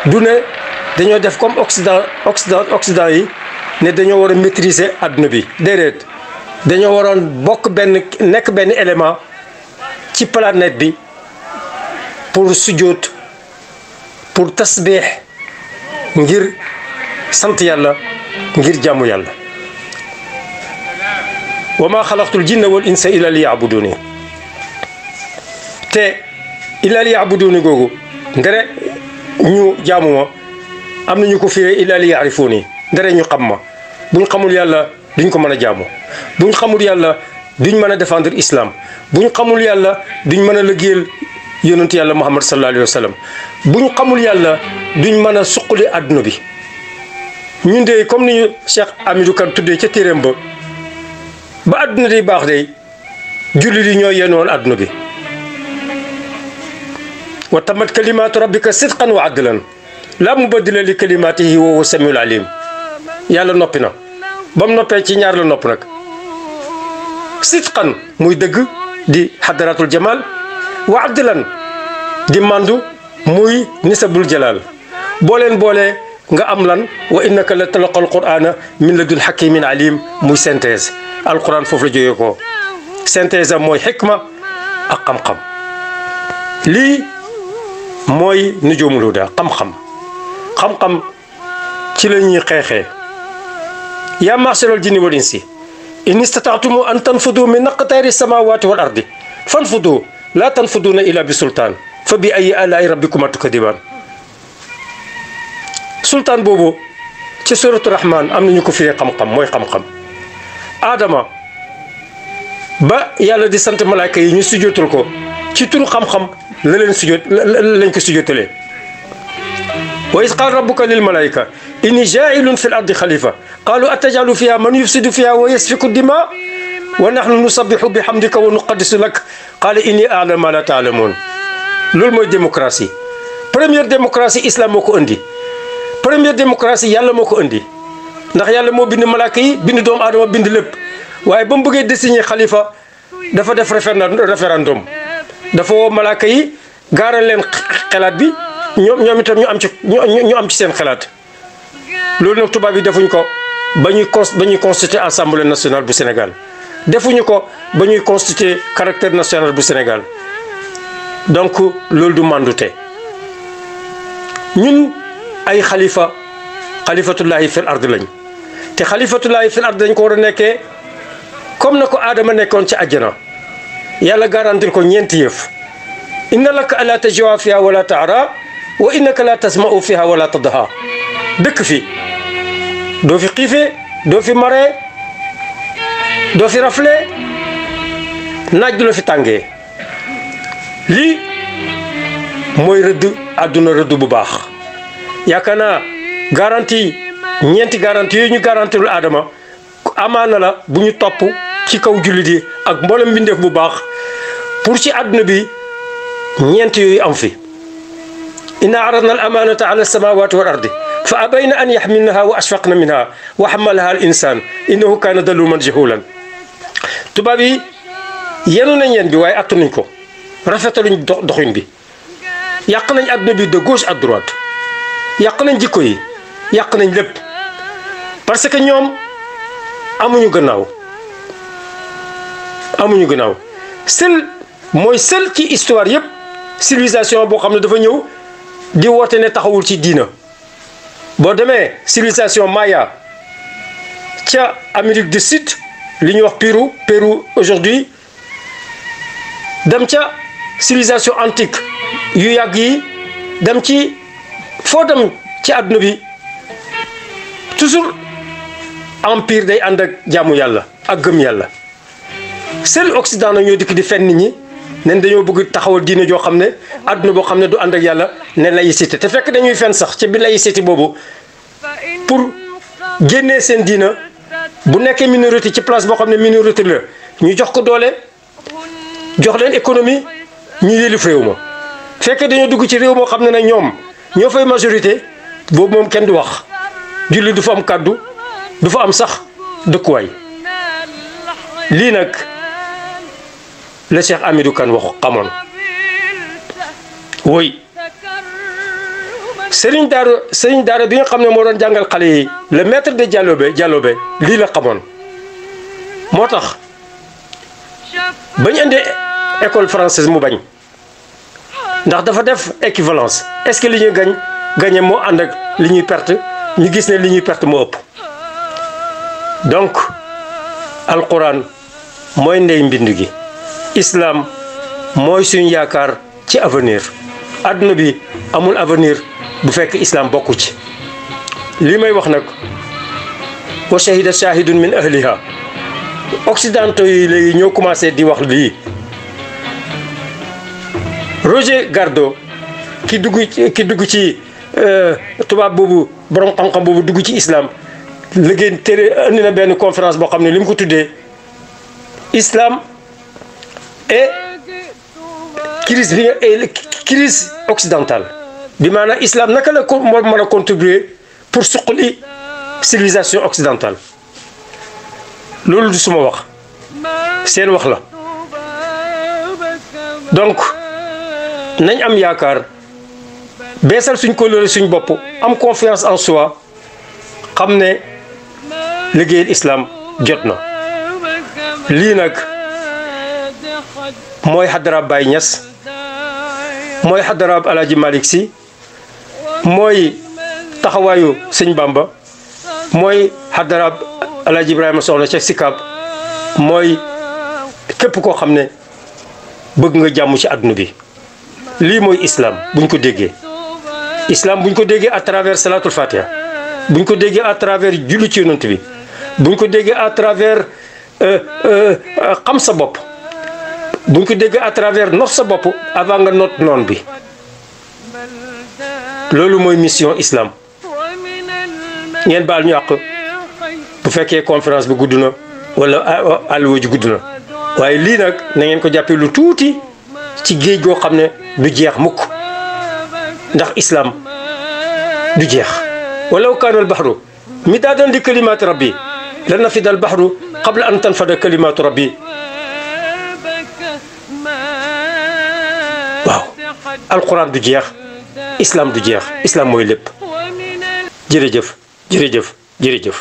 du ne dañoo def comme Occident yi ne dañoo war a maîtriser adduna bi déedéet dañoo waroon bokk nekk benn élément ci planète bi pour sujjóot pour tasbih ngir sant yàlla ngir jaamu yàlla wa ma xalaqtul jinna wal insa illa li yaabuduni te illa li yaabuduni googu ndere ñu jaamu ma am na ñu ko firee illa li yaarifuni ndere ñu xam ma buñ xamul yàlla duñ ko mën a jaamu buñ xamul yàlla duñ mën a défendre islam buñ xamul yàlla duñ mën a liggéeyal yonent yàlla Muhammad sallallahu alayhi wa sallam buñ xamul yàlla duñ mën a suqali adduna bi ñun de comme ni ñu Cheikh Amidou Kane tuddee ca téeréem ba adduna di baax de jullit yi ñoo yenoon adduna bi wa tamat kalimatu rabbika sidqan wa adlan la mubaddila li kalimatihi wa huwa samiul alim yàlla noppi na ba mu noppee ci ñaar la nopp nag sidqan muy dëgg di xadaratul jamal wa adlan di mandu muy nisabul jalal boolee nga am lan wa innaka la talaqal qur'ana min ladun hakimin alim muy synthèse alquran foofu la jógee ko synthèse am mooy xikma ak xam-xam lii mooy nujuumul huda xam-xam ci la ñuy xeexee yaa ma'sharal jinni wal insi in istata'tum an tanfudu min aqtaari samawati wal ardi fanfudu la tanfuduna illa bi sultaan fa bi ayyi ala'i rabbikuma tukadiban sultaan boobu ci suratu rahman am nañu ko firee xam-xam mooy xam-xam Adama ba yàlla di sant malaaka yi ñu sujjootul ko ci turu xam-xam la leen sujjóot lañ ko sujjóotalee wa iz qaala rabbuka lil malaa'ika inni jaa'ilun fil ardi xalifa qaalu atajalu fiha man yufsidu fiha wa yasfiku dima wa nahnu nusabbihu bihamdika wa nuqaddisu lak qaala inni a'lamu ma la ta'lamun. loolu mooy démocratie. première démocratie islam moo ko indi première démocratie yàlla moo ko indi ndax yàlla moo bind malaaka yi bind doomu aadama bind lépp waaye ba mu bëggee désigner xalifa dafa def référendum dafa woo malaaka yi gaaral leen xalaat bi ñoom itam ñu am ci seen xalaat loolu nag tubaab yi defuñ ko ba ñuy constituer assemblée nationale bu Sénégal defuñu ko ba ñuy constituer caractère national bu Sénégal donc loolu du mandute ñun ay xalifatullahi fil ard lañ te xalifatullahi fil ard dañ ko war a nekkee comme na ko Adama nekkoon ci àjjana yàlla garantir ko ñeenti yëf inna laka alla tajua fiha wala taara wa innaka la tasma'u fiha wala tadha dëkk fi doo fi xiifee doo fi maree doo fi rafle naaj du la fi tàngee lii mooy rëdd àdduna rëdd bu baax yaakaar naa garantie ñeenti garantie yooyu ñu garantirul Adama amaana la bu ñu topp ci kaw jullit yi ak mboolem mbindeef bu baax pour ci àdduna bi ñeent yooyu am fi inna aradna al amanata ala samawati wal ardi fa abayna an yaxmilnaha wa ashfaqna minha wa xamalaha al insan innahu kaana daluman jahulan tubaab yi yenu nañ yeen bi waaye attanuñ ko rafetaluñ doxin bi yàq nañ àdduna bi de gauche à droite yàq nañ jikko yi yàq nañ lépp parce que ñoom amuñu gannaaw seul ci histoire yëpp civilisation boo xam ne dafa ñëw di woote ne taxawul ci diina boo demee civilisation maya ca Amérique du Sud li ñuy wax Pérou aujourd'hui dem ca civilisation antique yu yàgg yi dem ci foo dem ci àdduna bi toujours empire day ànd ak jaamu yàlla ak gëm yàlla seul Occident na ñoo dikk di fen nit ñi nen dañoo bëgg taxawal diine joo xam ne àdduna boo xam ne du ànd ak yàlla ne laïcité te fekk dañuy fen sax ci bi laïcité boobu pour génnee seen diina bu nekkee minorité ci place boo xam ne minorité la ñu jox ko doole jox leen économie ñu yëlif réew ma fekkee dañoo dugg ci réew moo xam ne nag ñoom ñoo fay majorité boobu moom kenn du wax julli du fa am kàddu du fa am sax dëkkuwaay lii nag la Cheikh Hamidou Kane waxu xamoon woy sëriñ daara bi nga xam ne moo doon jàngal xale yi le maître de Dialobé lii la xamoon moo tax bañ indi école française mu bañ ndax dafa def équivalence est-ce que li ñuy gagné moo ànd ak li ñuy perte ñu gis ne li ñuy perte moo ëpp donc alquran mooy ndey mbind gi islam mooy suñu yaakaar ci avenir adduna bi amul avenir bu fekk islam bokku ci lii may wax nag wa shahida shahidun min ahliha occidentaux yi léegi ñoo commencé di wax lii Roger Gardo ki dugg ci tubaab boobu borom xam-xam boobu dugg ci islam liggéey tere andi na benn conférence boo xam ne li mu ko tuddee islam et crise occidentale bi maanaam islam naka la ko moo mën a contribuer pour suqali civilisation occidentale loolu du suma wax seen wax la donc nañ am yaakaar beesal suñ kóllëre suñ bopp am confiance en soi xam ne liggéeyal islam jot na lii nag mooy xadaraab Baye Niass mooy xadaraab Alaaji Malick Sy mooy taxawaayu sëñ Bamba mooy xadaraab Alaaji Ibrahima Soxna ca Sicap mooy képp koo xam ne bëgg nga jàmm ci àdduna bi lii mooy islam buñ ko déggee islam buñ ko déggee à travers salatul fatiha buñ ko déggee à travers julli ci yonent bi buñ ko déggee à travers xam sa bopp buñ ko dégg à travers not sa bopp avant nga not noon bi loolu mooy mission islam ngeen baal ñu àq bu fekkee conférence bi gudd na wala alluwa ji gudd na waaye lii nag na ngeen ko jàppee lu tuuti ci géej goo xam ne du jeex mukk ndax islam du jeex walaw kaana al bahru midaadan li kalimaati rabbi la nafida al bahru qabla an tanfada kalimaatu rabbi waaw alquran du jeex islam du jeex islam mooy lépp jërëjëf jërëjëf jërëjëf